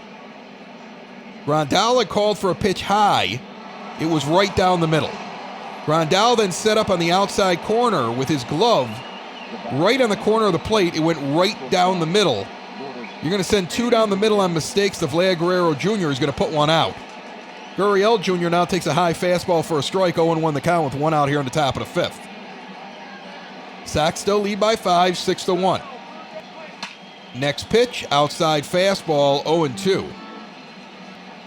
Grandal had called for a pitch high. It was right down the middle. Grandal then set up on the outside corner with his glove right on the corner of the plate. It went right down the middle. You're going to send 2 down the middle on mistakes to Vlad Guerrero Jr. He's going to put 1 out. Gurriel Jr. now takes a high fastball for a strike, 0-1 the count with 1 out here in the top of the 5th. Sox still lead by 5, 6-1. Next pitch, outside fastball, 0-2.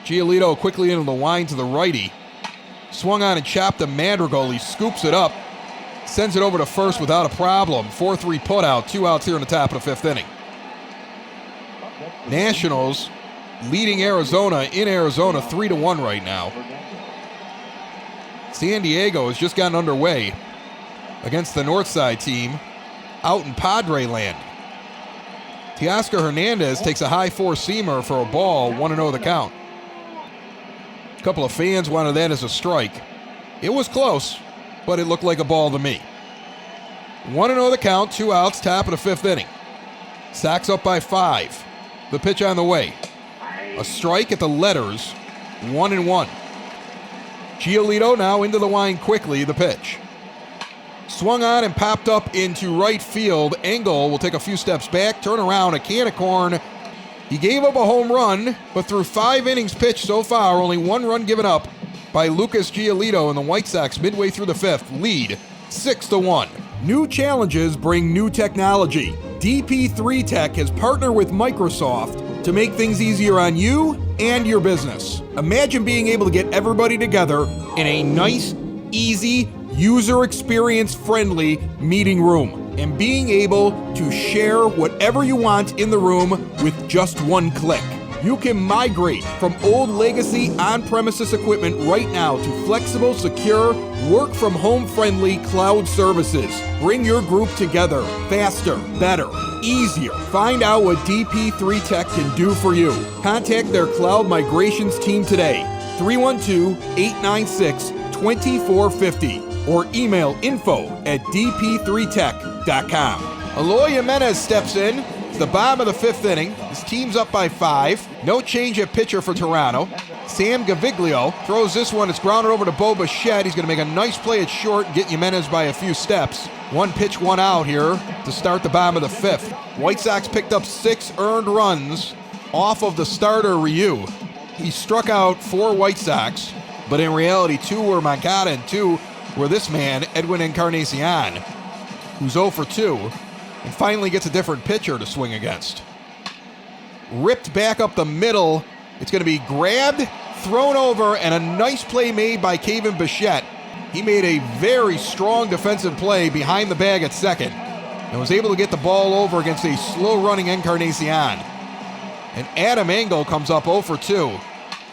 Giolito quickly into the line to the righty. Swung on and chopped to Madrigal. He scoops it up, sends it over to first without a problem. 4-3 putout, 2 outs here in the top of the 5th inning. Nationals leading Arizona in Arizona 3-1 right now. San Diego has just gotten underway against the Northside team out in Padre land. Teoscar Hernandez takes a high 4-seamer for a ball, 1-0 the count. A couple of fans wanted that as a strike. It was close, but it looked like a ball to me. 1-0 the count, 2 outs, top of the 5th inning. Sox up by 5. The pitch on the way. A strike at the letters, 1-1. Giolito now into the line quickly, the pitch. Swung on and popped up into right field. Engel will take a few steps back, turn around, a can of corn. He gave up a home run, but through 5 innings pitched so far, only 1 run given up by Lucas Giolito, and the White Sox midway through the 5th lead 6-1. New challenges bring new technology. DP3 Tech has partnered with Microsoft to make things easier on you and your business. Imagine being able to get everybody together in a nice, easy, user experience friendly meeting room and being able to share whatever you want in the room with just one click. You can migrate from old legacy on-premises equipment right now to flexible, secure, work-from-home friendly cloud services. Bring your group together faster, better, easier. Find out what DP3 Tech can do for you. Contact their cloud migrations team today, 312-896-2450, or email info@dp3tech.com. Eloy Jimenez steps in. It's the bottom of the 5th inning. His team's up by 5. No change at pitcher for Toronto. Sam Gaviglio throws this one. It's grounded over to Bo Bichette. He's going to make a nice play at short and get Jimenez by a few steps. 1 pitch, 1 out here to start the bottom of the 5th. White Sox picked up 6 earned runs off of the starter Ryu. He struck out 4 White Sox, but in reality 2 were Moncada and 2 were this man, Edwin Encarnacion, who's 0 for 2. And finally gets a different pitcher to swing against. Ripped back up the middle. It's going to be grabbed, thrown over, and a nice play made by Kevin Bichette. He made a very strong defensive play behind the bag at second and was able to get the ball over against a slow-running Encarnacion. And Adam Engel comes up 0 for 2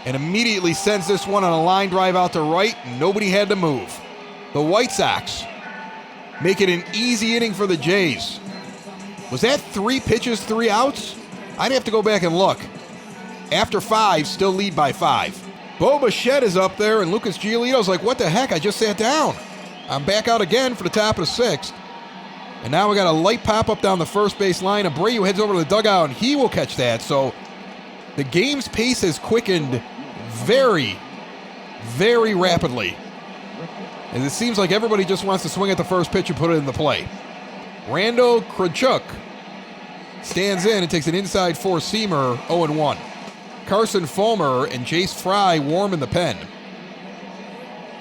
and immediately sends this one on a line drive out to right, and nobody had to move. The White Sox make it an easy inning for the Jays. Was that 3 pitches, 3 outs? I'd have to go back and look. After 5, still lead by 5. Bo Bichette is up there, and Lucas Giolito's like, what the heck? I just sat down. I'm back out again for the top of the 6th. And now we got a light pop up down the first base line. Abreu heads over to the dugout, and he will catch that. So the game's pace has quickened very, very rapidly. And it seems like everybody just wants to swing at the first pitch and put it in the play. Randall Kravchuk stands in and takes an inside 4-seamer, 0-1. Carson Fulmer and Jace Fry warm in the pen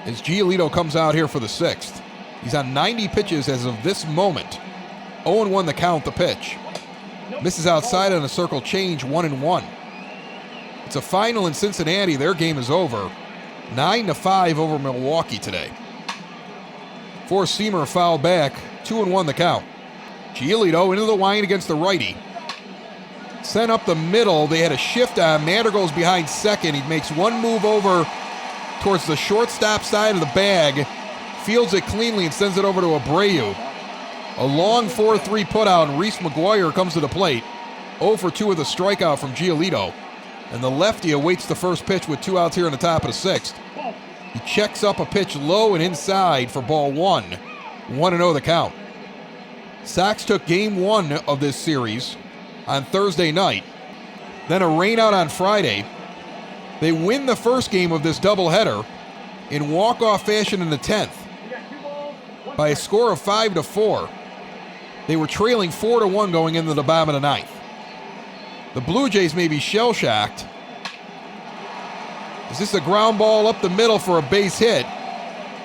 as Giolito comes out here for the 6th. He's on 90 pitches as of this moment. 0-1 the count, the pitch. Misses outside on a circle change, 1-1. It's a final in Cincinnati. Their game is over. 9-5 over Milwaukee today. 4-seamer fouled back, 2-1 the count. Giolito into the line against the righty. Sent up the middle. They had a shift on. Madrigal's behind second. He makes one move over towards the shortstop side of the bag. Fields it cleanly and sends it over to Abreu. A long 4-3 putout, and Reese McGuire comes to the plate. 0 for 2 with a strikeout from Giolito. And the lefty awaits the first pitch with 2 outs here in the top of the 6th. He checks up a pitch low and inside for ball 1. 1-0 the count. Sox took game 1 of this series on Thursday night. Then a rainout on Friday. They win the first game of this doubleheader in walk-off fashion in the 10th by a score of 5-4. They were trailing 4-1 going into the bottom of the 9th. The Blue Jays may be shell-shocked. Is this a ground ball up the middle for a base hit?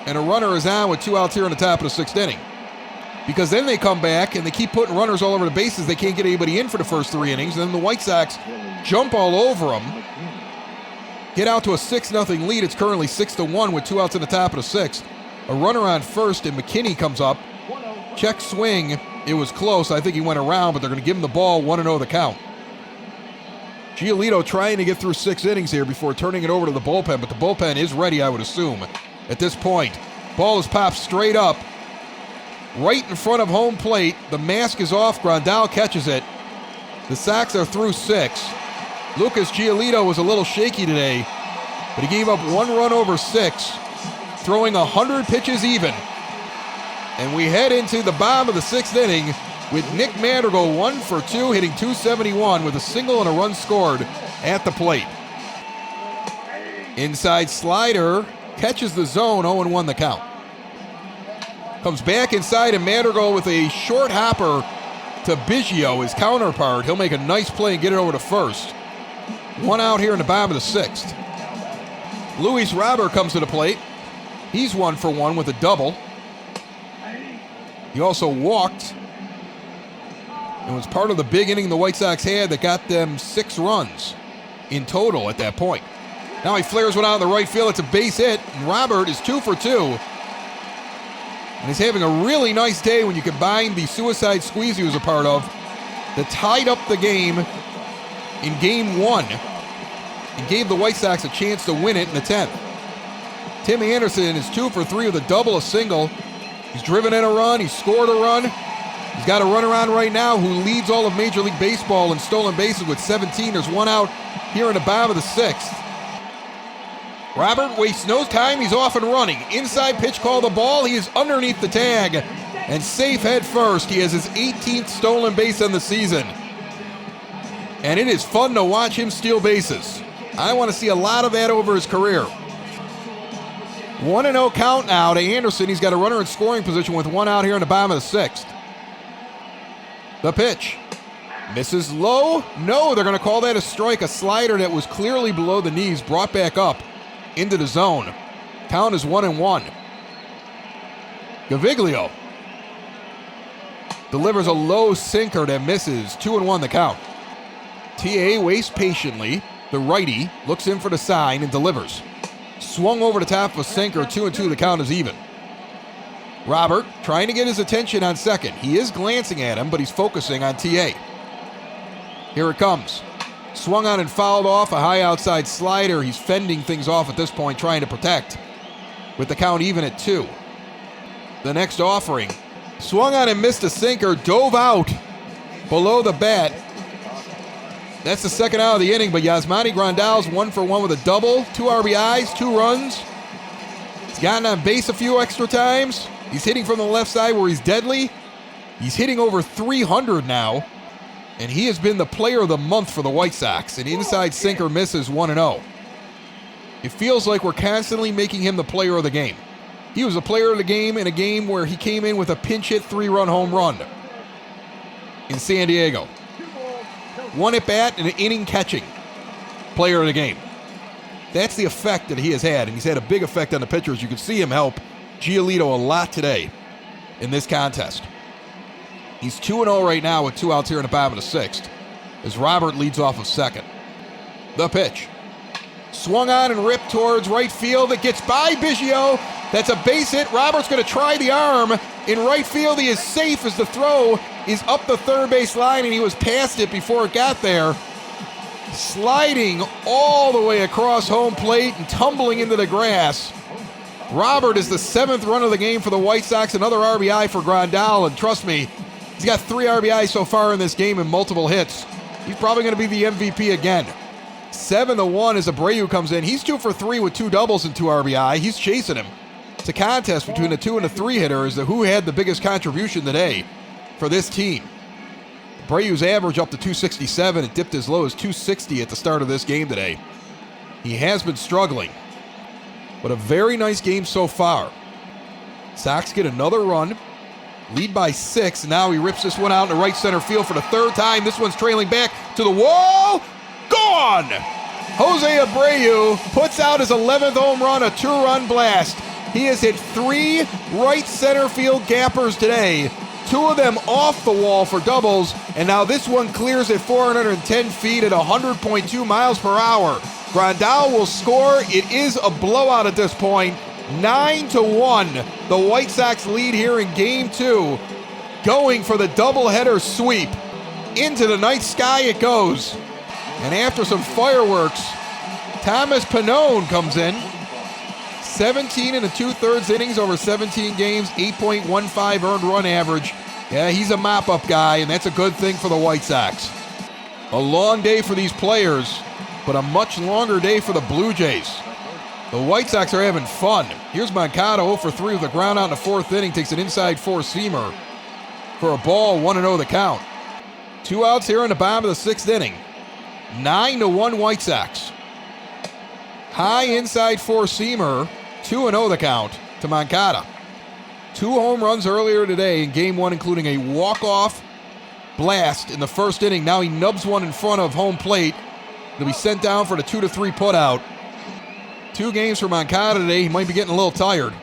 And a runner is on with 2 outs here in the top of the 6th inning. Because then they come back and they keep putting runners all over the bases. They can't get anybody in for the first 3 innings. And then the White Sox jump all over them. Get out to a 6-0 lead. It's currently 6-1 with 2 outs in the top of the 6th. A runner on first, and McKinney comes up. Check swing. It was close. I think he went around, but they're going to give him the ball. 1-0 the count. Giolito trying to get through 6 innings here before turning it over to the bullpen, but the bullpen is ready, I would assume, at this point. Ball is popped straight up, right in front of home plate. The mask is off. Grandal catches it. The Sox are through 6. Lucas Giolito was a little shaky today, but he gave up 1 run over 6, throwing 100 pitches even. And we head into the bottom of the 6th inning with Nick Madrigal 1 for 2, hitting .271 with a single and a run scored at the plate. Inside slider, catches the zone, 0-1 the count. Comes back inside, and Madrigal with a short hopper to Biggio, his counterpart. He'll make a nice play and get it over to first. 1 out here in the bottom of the 6th. Luis Robert comes to the plate. He's 1 for 1 with a double. He also walked and was part of the big inning the White Sox had that got them 6 runs in total at that point. Now he flares one out in the right field. It's a base hit, and Robert is 2 for 2. And he's having a really nice day when you combine the suicide squeeze he was a part of that tied up the game in Game 1 and gave the White Sox a chance to win it in the 10th. Tim Anderson is 2 for 3 with a double, a single. He's driven in a run. He's scored a run. He's got a runaround right now who leads all of Major League Baseball in stolen bases with 17. There's one out here in the bottom of the 6th. Robert wastes no time. He's off and running. Inside pitch, call the ball. He is underneath the tag and safe head first. He has his 18th stolen base on the season. And it is fun to watch him steal bases. I want to see a lot of that over his career. 1-0 count now to Anderson. He's got a runner in scoring position with one out here in the bottom of the 6th. The pitch. Misses low. No, they're going to call that a strike. A slider that was clearly below the knees brought back up into the zone. Count is 1-1. Gaviglio delivers a low sinker that misses. 2-1 the count. TA waits patiently. The righty looks in for the sign and delivers. Swung over the top of a sinker. 2-2 the count is even. Robert trying to get his attention on second. He is glancing at him, but he's focusing on TA. Here it comes. Swung on and fouled off a high outside slider. He's fending things off at this point, trying to protect. With the count even at 2. The next offering. Swung on and missed a sinker. Dove out below the bat. That's the second out of the inning, but Yasmani Grandal's 1 for 1 with a double. 2 RBIs, 2 runs. He's gotten on base a few extra times. He's hitting from the left side where he's deadly. He's hitting over 300 now. And he has been the player of the month for the White Sox. An inside sinker misses 1-0. It feels like we're constantly making him the player of the game. He was a player of the game in a game where he came in with a pinch hit 3-run home run in San Diego. 1 at bat and an inning catching. Player of the game. That's the effect that he has had, and he's had a big effect on the pitchers. You can see him help Giolito a lot today in this contest. He's 2-0 right now with 2 outs here in the bottom of the 6th as Robert leads off of second. The pitch. Swung on and ripped towards right field. It gets by Biggio. That's a base hit. Robert's going to try the arm. In right field, he is safe as the throw is up the third base line, and he was past it before it got there. Sliding all the way across home plate and tumbling into the grass. Robert is the 7th run of the game for the White Sox. Another RBI for Grandal, and trust me, he's got 3 RBIs so far in this game and multiple hits. He's probably going to be the MVP again. 7-1 as Abreu comes in. He's 2 for 3 with 2 doubles and 2 RBI. He's chasing him. It's a contest between the 2 and the 3 hitter as to who had the biggest contribution today for this team. Abreu's average up to 267. It dipped as low as 260 at the start of this game today. He has been struggling, but a very nice game so far. Sox get another run. Lead by 6. Now he rips this one out in the right center field for the 3rd time. This one's trailing back to the wall. Gone! Jose Abreu puts out his 11th home run, a 2-run blast. He has hit 3 right center field gappers today. 2 of them off the wall for doubles, and now this one clears at 410 feet at 100.2 miles per hour. Grandal will score. It is a blowout at this point. 9-1. The White Sox lead here in Game 2. Going for the doubleheader sweep. Into the night sky it goes. And after some fireworks, Thomas Pannone comes in. 17 2/3 innings over 17 games, 8.15 earned run average. Yeah, he's a mop-up guy, and that's a good thing for the White Sox. A long day for these players, but a much longer day for the Blue Jays. The White Sox are having fun. Here's Moncada 0 for 3 with a ground out in the 4th inning, takes an inside 4-seamer for a ball, 1-0 the count. 2 outs here in the bottom of the 6th inning. 9-1 White Sox. High inside 4-seamer, 2-0 the count to Moncada. 2 home runs earlier today in Game 1, including a walk-off blast in the 1st inning. Now he nubs one in front of home plate. He'll be sent down for the 2-3 putout. 2 games for Moncada today. He might be getting a little tired.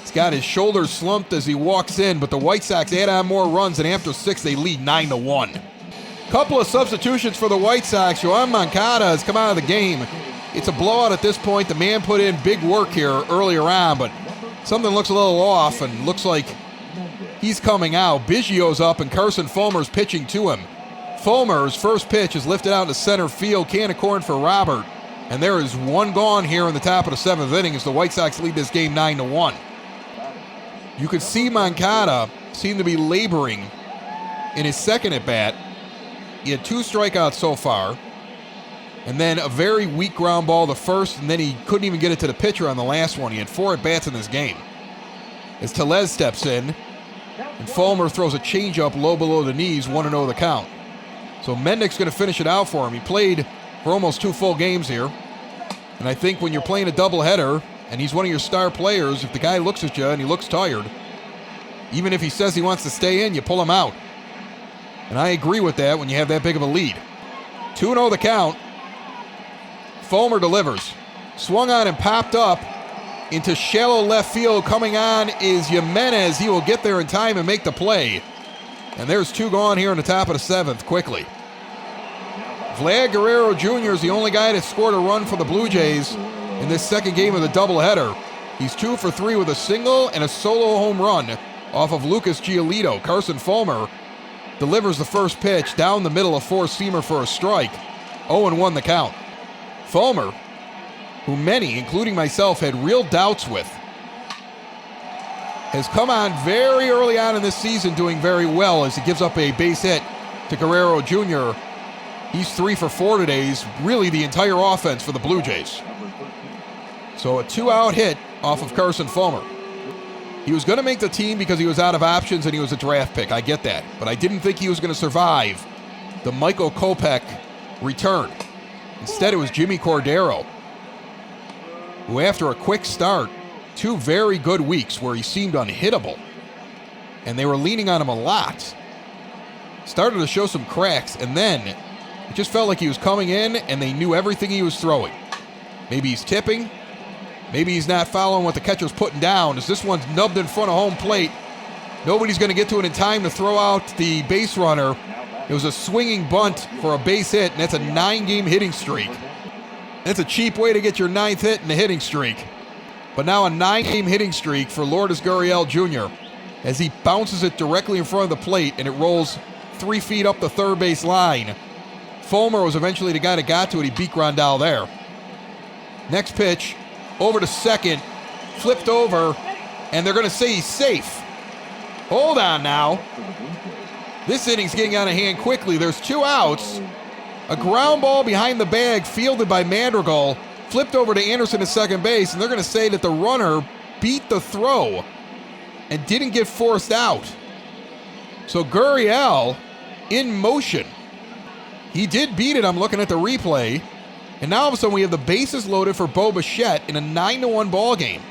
He's got his shoulders slumped as he walks in, but the White Sox add on more runs, and after 6, they lead 9-1. Couple of substitutions for the White Sox. Yoan Moncada has come out of the game. It's a blowout at this point. The man put in big work here earlier on, but something looks a little off and looks like he's coming out. Biggio's up and Carson Fulmer's pitching to him. Fulmer's first pitch is lifted out into center field. Can of corn for Robert. And there is one gone here in the top of the 7th inning as the White Sox lead this game 9-1. You could see Moncada seem to be laboring in his second at-bat. He had 2 strikeouts so far. And then a very weak ground ball the first, and then he couldn't even get it to the pitcher on the last one. He had 4 at-bats in this game. As Tellez steps in, and Fulmer throws a changeup low below the knees, 1-0 the count. So Mendick's going to finish it out for him. He played for almost 2 full games here. And I think when you're playing a doubleheader, and he's one of your star players, if the guy looks at you and he looks tired, even if he says he wants to stay in, you pull him out. And I agree with that when you have that big of a lead. 2-0 the count. Fulmer delivers. Swung on and popped up into shallow left field. Coming on is Jimenez. He will get there in time and make the play. And there's 2 gone here in the top of the 7th quickly. Vlad Guerrero Jr. is the only guy that scored a run for the Blue Jays in this second game of the doubleheader. He's 2 for 3 with a single and a solo home run off of Lucas Giolito. Carson Fulmer delivers the first pitch down the middle, a 4-seamer for a strike. 0-1 the count. Fulmer, who many, including myself, had real doubts with, has come on very early on in this season doing very well as he gives up a base hit to Guerrero Jr. He's 3 for 4 today. He's really the entire offense for the Blue Jays. So a 2-out hit off of Carson Fulmer. He was going to make the team because he was out of options and he was a draft pick. I get that. But I didn't think he was going to survive the Michael Kopech return. Instead, it was Jimmy Cordero, who after a quick start, 2 very good weeks where he seemed unhittable, and they were leaning on him a lot, started to show some cracks, and then it just felt like he was coming in and they knew everything he was throwing. Maybe he's tipping. Maybe he's not following what the catcher's putting down, as this one's nubbed in front of home plate. Nobody's going to get to it in time to throw out the base runner. It was a swinging bunt for a base hit, and that's a 9-game hitting streak. That's a cheap way to get your 9th hit in a hitting streak. But now a 9-game hitting streak for Lourdes Gurriel Jr. as he bounces it directly in front of the plate, and it rolls 3 feet up the third base line. Fulmer was eventually the guy that got to it. He beat Grandal there. Next pitch, over to second, flipped over, and they're going to say he's safe. Hold on now. This inning's getting out of hand quickly. There's 2 outs. A ground ball behind the bag fielded by Madrigal, flipped over to Anderson at second base, and they're going to say that the runner beat the throw and didn't get forced out. So Gurriel in motion. He did beat it. I'm looking at the replay. And now all of a sudden we have the bases loaded for Bo Bichette in a 9-1 ball game.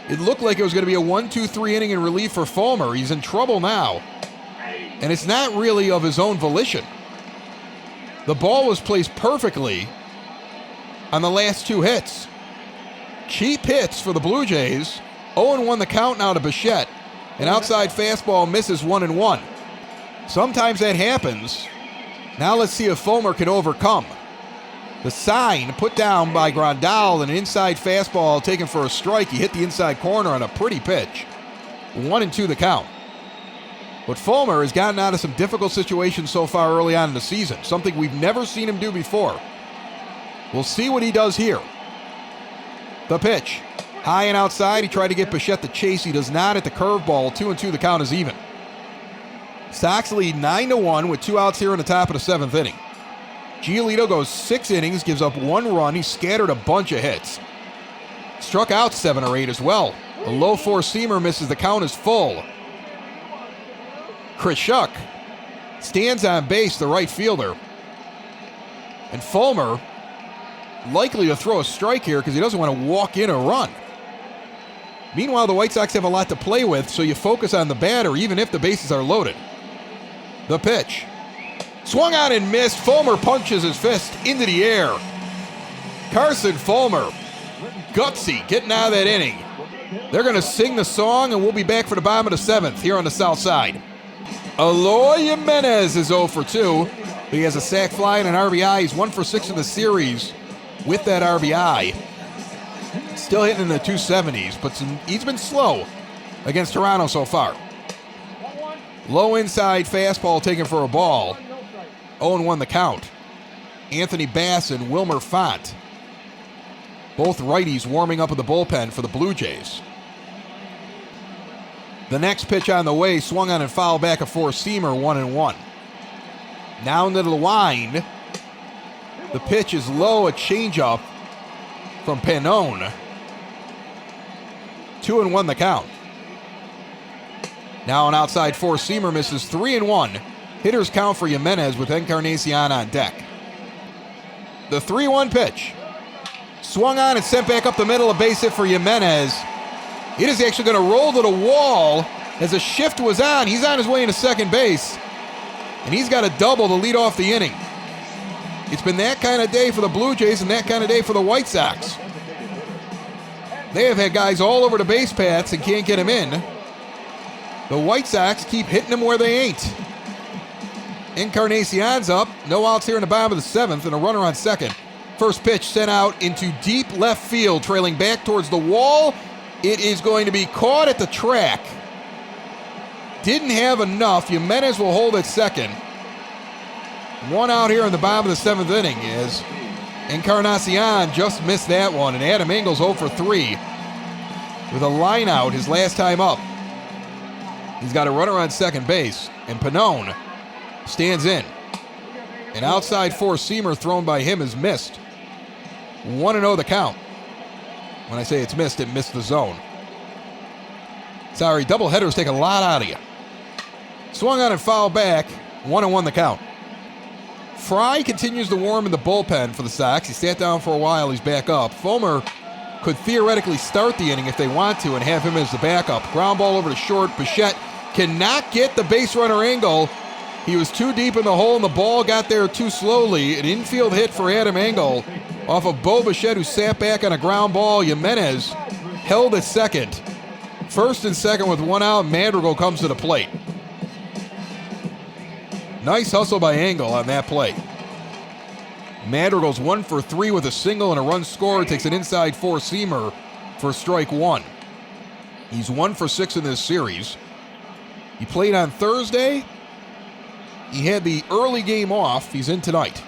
It looked like it was going to be a 1-2-3 inning in relief for Fulmer. He's in trouble now. And it's not really of his own volition. The ball was placed perfectly on the last 2 hits. Cheap hits for the Blue Jays. 0-1 the count now to Bichette. An outside fastball misses 1-1. Sometimes that happens. Now let's see if Fulmer can overcome. The sign put down by Grandal, an inside fastball taken for a strike. He hit the inside corner on a pretty pitch. 1-2 the count. But Fulmer has gotten out of some difficult situations so far early on in the season, something we've never seen him do before. We'll see what he does here. The pitch. High and outside. He tried to get Bichette to chase. He does not at the curveball. 2-2 the count is even. Sox lead 9-1 with 2 outs here in the top of the 7th inning. Giolito goes 6 innings, gives up 1 run. He scattered a bunch of hits. Struck out 7 or 8 as well. A low 4-seamer misses. The count is full. Chris Schuck stands on base, the right fielder. And Fulmer likely to throw a strike here because he doesn't want to walk in a run. Meanwhile, the White Sox have a lot to play with, so you focus on the batter even if the bases are loaded. The pitch. Swung on and missed. Fulmer punches his fist into the air. Carson Fulmer, gutsy, getting out of that inning. They're going to sing the song, and we'll be back for the bottom of the 7th here on the south side. Eloy Jimenez is 0 for 2. He has a sac fly and an RBI. He's 1 for 6 in the series with that RBI. Still hitting in the 270s, but he's been slow against Toronto so far. Low inside fastball taken for a ball. 0-1 the count. Anthony Bass and Wilmer Font. Both righties warming up in the bullpen for the Blue Jays. The next pitch on the way, swung on and fouled back a four-seamer, 1-1. Now into the line. The pitch is low, a changeup from Pannone. 2-1 the count. Now an outside four-seamer misses, 3-1. Hitters count for Jimenez with Encarnacion on deck. The 3-1 pitch. Swung on and sent back up the middle, a base hit for Jimenez. It is actually going to roll to the wall as a shift was on. He's on his way into second base, and he's got a double to lead off the inning. It's been that kind of day for the Blue Jays and that kind of day for the White Sox. They have had guys all over the base paths and can't get him in. The White Sox keep hitting them where they ain't. Encarnacion's up. No outs here in the bottom of the seventh and a runner on second. First pitch sent out into deep left field, trailing back towards the wall. It is going to be caught at the track. Didn't have enough. Jimenez will hold at second. One out here in the bottom of the seventh inning is Encarnacion just missed that one, and Adam Engel's 0 for 3 with a line out his last time up. He's got a runner on second base, and Pannone stands in. An outside four-seamer thrown by him is missed. 1-0 the count. When I say it's missed, it missed the zone. Sorry, doubleheaders take a lot out of you. Swung on and fouled back. 1-1 the count. Fry continues to warm in the bullpen for the Sox. He sat down for a while. He's back up. Fulmer could theoretically start the inning if they want to and have him as the backup. Ground ball over to short. Bichette cannot get the base runner angle. He was too deep in the hole and the ball got there too slowly. An infield hit for Adam Engel off of Bo Bichette, who sat back on a ground ball. Jimenez held at second. First and second with one out. Madrigal comes to the plate. Nice hustle by Engel on that play. Madrigal's 1 for 3 with a single and a run scored. Takes an inside four-seamer for strike one. He's 1 for 6 in this series. He played on Thursday. He had the early game off. He's in tonight.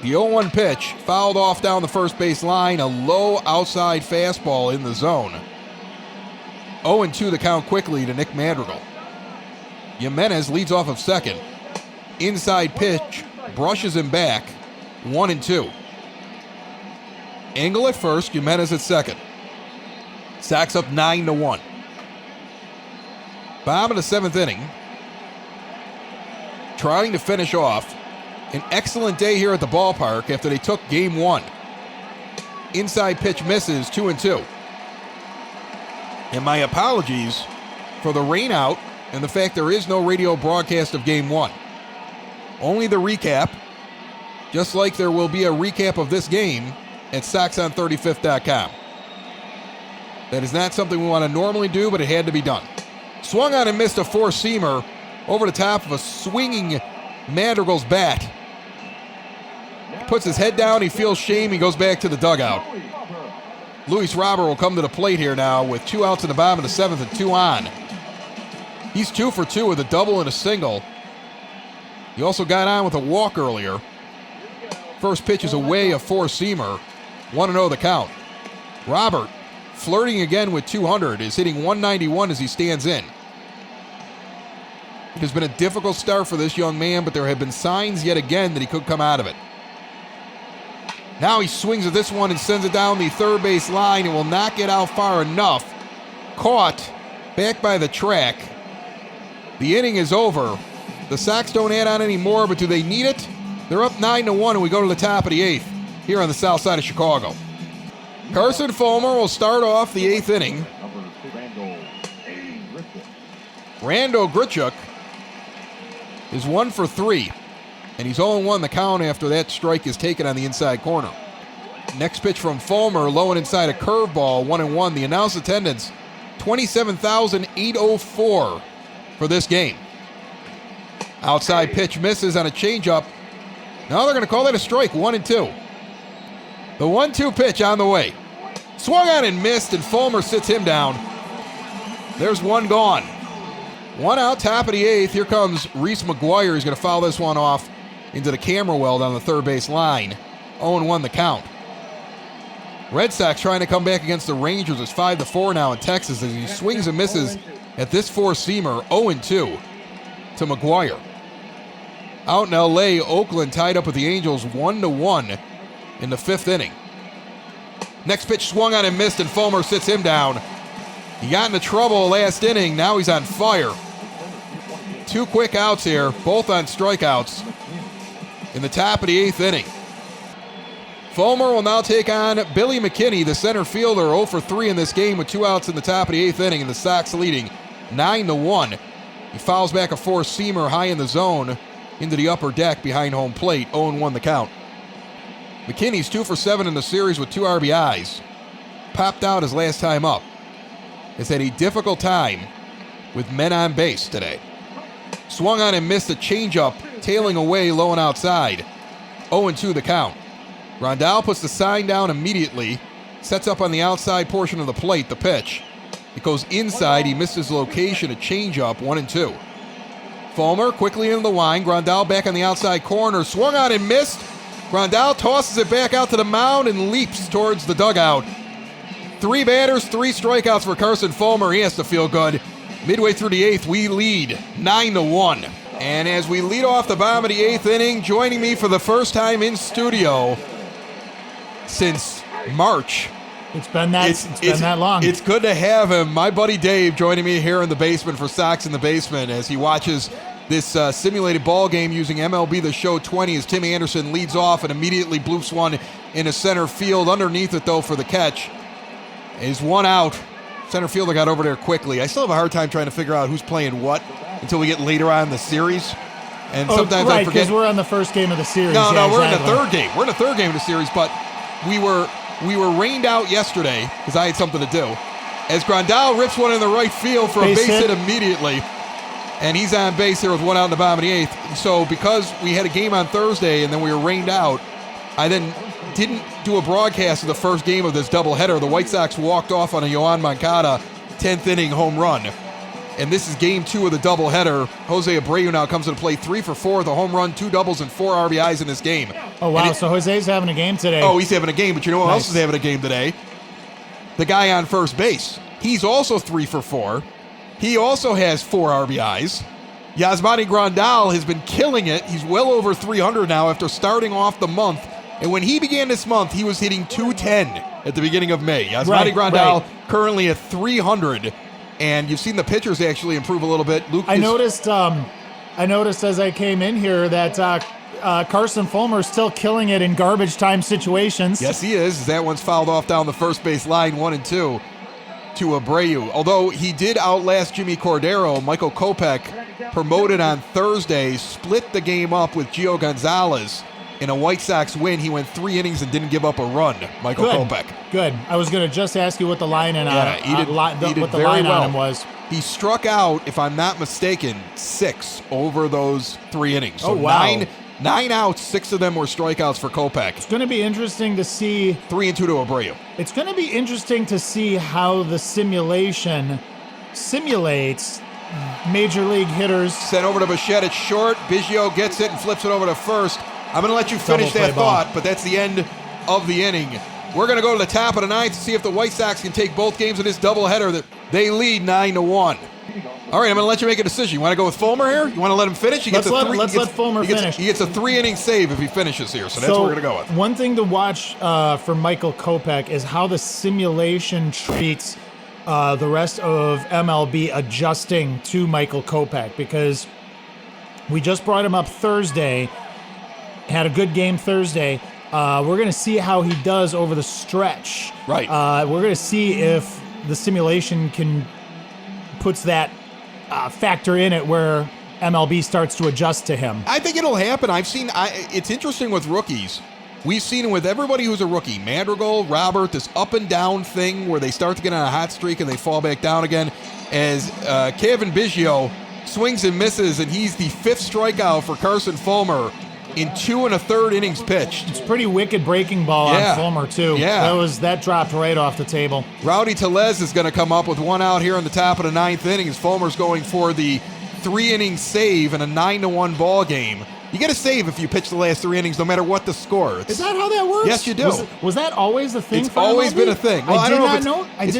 The 0-1 pitch fouled off down the first base line. A low outside fastball in the zone. 0-2 the count quickly to Nick Madrigal. Jimenez leads off of second. Inside pitch brushes him back. 1-2. Engel at first, Jimenez at second. Sox up 9-1. Bottom of the seventh inning. Trying to finish off an excellent day here at the ballpark after they took game one. Inside pitch misses, 2-2. And my apologies for the rain out and the fact there is no radio broadcast of game one. Only the recap, just like there will be a recap of this game at SoxOn35th.com. That is not something we want to normally do, but it had to be done. Swung on and missed a four-seamer over the top of a swinging Madrigal's bat. He puts his head down, he feels shame, he goes back to the dugout. Luis Robert will come to the plate here now with 2 outs in the bottom of the seventh and 2 on. He's 2 for 2 with a double and a single. He also got on with a walk earlier. First pitch is away, a four-seamer. 1-0 the count. Robert, flirting again with 200, is hitting 191 as he stands in. It has been a difficult start for this young man, but there have been signs yet again that he could come out of it. Now he swings at this one and sends it down the third base line and will not get out far enough. Caught back by the track. The inning is over. The Sox don't add on anymore, but do they need it? They're up 9-1, and we go to the top of the eighth here on the south side of Chicago. Carson Fulmer will start off the eighth inning. Randall Grichuk is 1 for 3, and he's 0-1 the count after that strike is taken on the inside corner. Next pitch from Fulmer, low and inside a curveball, 1-1. The announced attendance, 27,804 for this game. Outside pitch misses on a changeup. Now they're going to call that a strike, 1-2. The 1-2 pitch on the way. Swung on and missed, and Fulmer sits him down. There's one gone. One out, top of the 8th. Here comes Reese McGuire. He's going to foul this one off into the camera well down the third base line. 0-1 the count. Red Sox trying to come back against the Rangers. It's 5-4 now in Texas as he swings and misses at this four-seamer. 0-2 to McGuire. Out in L.A., Oakland tied up with the Angels 1-1 in the 5th inning. Next pitch swung on and missed, and Fulmer sits him down. He got into trouble last inning. Now he's on fire. 2 quick outs here, both on strikeouts in the top of the 8th inning. Fulmer will now take on Billy McKinney, the center fielder, 0 for 3 in this game with 2 outs in the top of the 8th inning, and the Sox leading 9-1. He fouls back a four-seamer high in the zone into the upper deck behind home plate. 0-1 the count. McKinney's 2 for 7 in the series with 2 RBIs. Popped out his last time up. Has had a difficult time with men on base today. Swung on and missed a changeup, tailing away low and outside. 0-2 the count. Grandal puts the sign down immediately, sets up on the outside portion of the plate, the pitch. It goes inside, he missed his location, a changeup, 1-2. Fulmer quickly into the line, Grandal back on the outside corner, swung on and missed. Grandal tosses it back out to the mound and leaps towards the dugout. 3 batters, 3 strikeouts for Carson Fulmer. He has to feel good. Midway through the 8th, we lead 9-1. And as we lead off the bottom of the 8th inning, joining me for the first time in studio since March. It's been that long. It's good to have him. My buddy Dave joining me here in the basement for Sox in the Basement as he watches this simulated ball game using MLB The Show 20 as Tim Anderson leads off and immediately bloops one into center field. Underneath it, though, for the catch is 1 out. Center fielder got over there quickly. I still have a hard time trying to figure out who's playing what until we get later on in the series. And sometimes I forget. Because we're on the first game of the series. No, we're in the third game. We're in the third game of the series, but we were rained out yesterday because I had something to do. As Grandal rips one in the right field for a base hit immediately. And he's on base here with 1 out in the bottom of the 8th. So because we had a game on Thursday and then we were rained out, I then didn't do a broadcast of the first game of this doubleheader. The White Sox walked off on a Yoan Moncada 10th inning home run. And this is game 2 of the doubleheader. Jose Abreu now comes into play 3 for 4 with a home run, 2 doubles, and 4 RBIs in this game. Oh, wow. So Jose's having a game today. Oh, he's having a game, but you know who else is having a game today? The guy on first base. He's also 3 for 4. He also has 4 RBIs. Yasmani Grandal has been killing it. He's well over 300 now after starting off the month. And when he began this month, he was hitting 210 at the beginning of May. Yasmani Grandal currently at 300. And you've seen the pitchers actually improve a little bit. I noticed as I came in here that Carson Fulmer is still killing it in garbage time situations. Yes, he is. That one's fouled off down the first base line, 1-2 to Abreu. Although he did outlast Jimmy Cordero, Michael Kopech, promoted on Thursday, split the game up with Gio Gonzalez. In a White Sox win, he went 3 innings and didn't give up a run, Michael Kopech. Good. I was going to just ask you what the line on him was. He struck out, if I'm not mistaken, 6 over those 3 innings. So wow. 9 outs, 6 of them were strikeouts for Kopech. It's going to be interesting to see. 3-2 to Abreu. It's going to be interesting to see how the simulation simulates major league hitters. Sent over to Bichette at short. Biggio gets it and flips it over to first. I'm going to let you finish that thought, but that's the end of the inning. We're going to go to the top of the 9th to see if the White Sox can take both games of this doubleheader. They lead 9-1. All right, I'm going to let you make a decision. You want to go with Fulmer here? You want to let him finish? Let's let Fulmer finish. He gets a 3-inning save if he finishes here, so that's what we're going to go with. One thing to watch for Michael Kopech is how the simulation treats the rest of MLB adjusting to Michael Kopech, because we just brought him up Thursday. Had a good game Thursday. We're going to see how he does over the stretch. Right. We're going to see if the simulation puts that factor in it where MLB starts to adjust to him. I think it'll happen. It's interesting with rookies. We've seen it with everybody who's a rookie. Madrigal, Robert, this up and down thing where they start to get on a hot streak and they fall back down again. As Kevin Biggio swings and misses, and he's the 5th strikeout for Carson Fulmer in 2 1/3 innings pitched. It's pretty wicked breaking ball on Fulmer, too. Yeah. That dropped right off the table. Rowdy Tellez is going to come up with one out here in the top of the 9th inning as Fulmer's going for the 3-inning save in a 9-1 ball game. You get a save if you pitch the last 3 innings, no matter what the score. Is that how that works? Yes, you do. Was that always a thing? It's always been a thing. Well, I did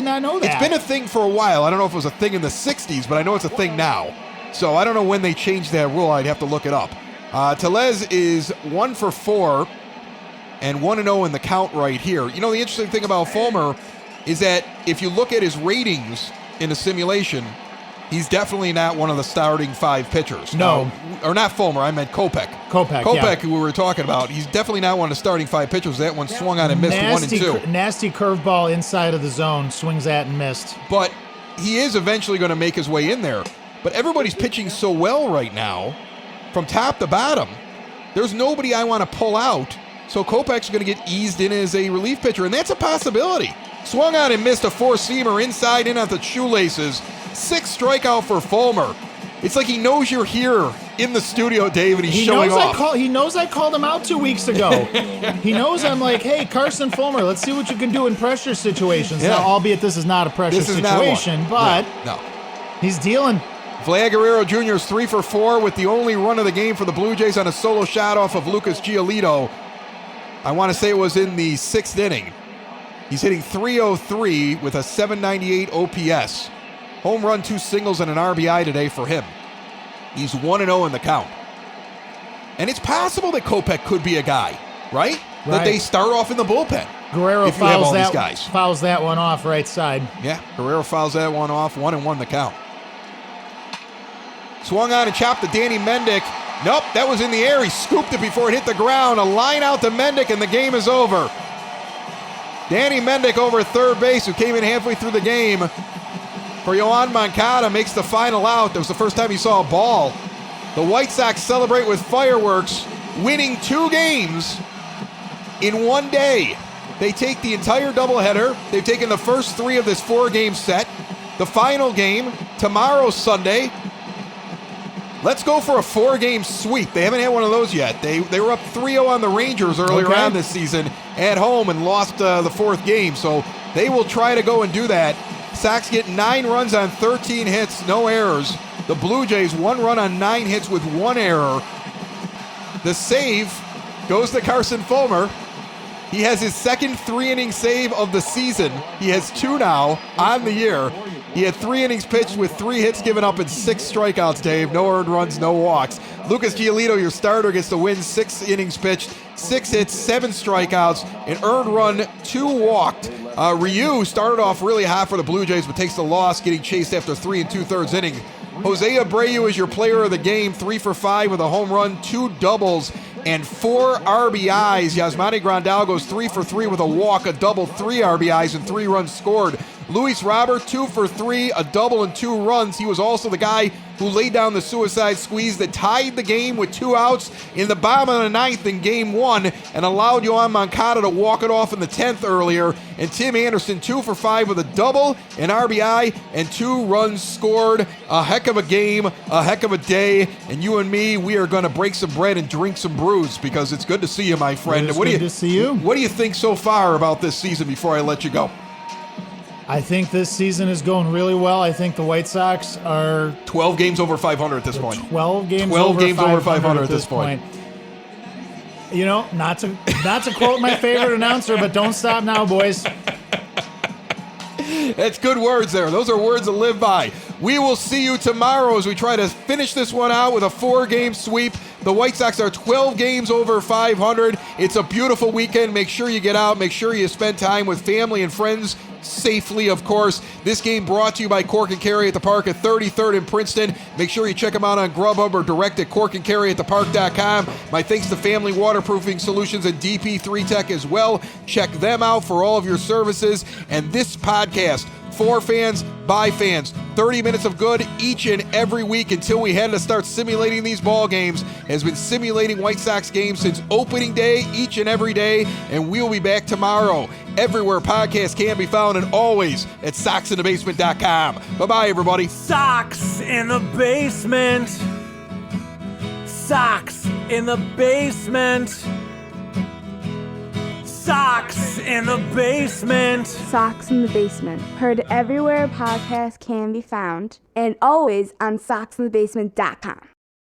not know that. It's been a thing for a while. I don't know if it was a thing in the 60s, but I know it's a thing now. So I don't know when they changed that rule. I'd have to look it up. Tellez is 1 for 4 and 1-0 in the count right here. You know, the interesting thing about Fulmer is that if you look at his ratings in a simulation, he's definitely not one of the starting 5 pitchers. No. Or not Fulmer, I meant Kopech. Kopech, who we were talking about. He's definitely not one of the starting 5 pitchers. That one swung on and missed 1 and 2. Nasty curveball inside of the zone, swings at and missed. But he is eventually going to make his way in there. But everybody's pitching so well right now, from top to bottom. There's nobody I want to pull out. So Kopech's going to get eased in as a relief pitcher, and that's a possibility. Swung on and missed a 4-seamer inside in at the shoelaces. 6 strikeout for Fulmer. It's like he knows you're here in the studio, Dave, and he's showing off. He knows I called him out 2 weeks ago. He knows I'm like, hey, Carson Fulmer, let's see what you can do in pressure situations. Yeah. Now, albeit this is not a pressure situation, but no. He's dealing. Vlad Guerrero Jr. is 3 for 4 with the only run of the game for the Blue Jays on a solo shot off of Lucas Giolito. I want to say it was in the 6th inning. He's hitting .303 with a .798 OPS. Home run, 2 singles, and an RBI today for him. He's 1-0 in the count. And it's possible that Kopech could be a guy, right? That they start off in the bullpen. Guerrero fouls that one off right side. Yeah, Guerrero fouls that one off. 1-1 the count. Swung on and chopped to Danny Mendick. Nope, that was in the air. He scooped it before it hit the ground. A line out to Mendick, and the game is over. Danny Mendick over at third base, who came in halfway through the game for Yoan Moncada, makes the final out. That was the first time he saw a ball. The White Sox celebrate with fireworks, winning 2 games in 1 day. They take the entire doubleheader. They've taken the first 3 of this 4-game set. The final game, tomorrow, Sunday. Let's go for a 4-game sweep. They haven't had one of those yet. They were up 3-0 on the Rangers earlier on this season at home and lost the 4th game. So they will try to go and do that. Sox get 9 runs on 13 hits, no errors. The Blue Jays 1 run on 9 hits with 1 error. The save goes to Carson Fulmer. He has his second 3-inning save of the season. He has 2 now on the year. He had 3 innings pitched with 3 hits given up and 6 strikeouts, Dave. No earned runs, no walks. Lucas Giolito, your starter, gets to win 6 innings pitched, 6 hits, 7 strikeouts, an earned run, 2 walked. Ryu started off really hot for the Blue Jays, but takes the loss, getting chased after 3 2/3 innings. Jose Abreu is your player of the game, 3 for 5 with a home run, 2 doubles, and 4 RBIs. Yasmani Grandal goes 3 for 3 with a walk, a double, 3 RBIs, and 3 runs scored. Luis Robert, 2 for 3, a double and 2 runs. He was also the guy who laid down the suicide squeeze that tied the game with 2 outs in the bottom of the 9th in Game 1 and allowed Yoan Moncada to walk it off in the 10th earlier. And Tim Anderson, 2 for 5 with a double, an RBI, and 2 runs scored. A heck of a game, a heck of a day. And you and me, we are going to break some bread and drink some brews because it's good to see you, my friend. It's good to see you. What do you think so far about this season before I let you go? I think this season is going really well. I think the White Sox are 12 games over 500 at this point. 12 games over 500 at this point. You know, not to quote my favorite announcer, but don't stop now, boys. That's good words there. Those are words to live by. We will see you tomorrow as we try to finish this one out with a 4-game sweep. The White Sox are 12 games over 500. It's a beautiful weekend. Make sure you get out. Make sure you spend time with family and friends safely, of course. This game brought to you by Cork and Carry at the Park at 33rd in Princeton. Make sure you check them out on Grubhub or direct at corkandcarryatthepark.com. My thanks to Family Waterproofing Solutions and DP3 Tech as well. Check them out for all of your services. And this podcast, for fans, by fans, 30 minutes of good each and every week until we had to start simulating these ball games, has been simulating White Sox games since opening day, each and every day, and we'll be back tomorrow. Everywhere podcasts can be found and always at soxinthebasement.com. Bye-bye, everybody. Sox in the basement. Socks in the basement. Socks in the basement. Socks in the Basement. Heard everywhere podcasts can be found, and always on socksinthebasement.com.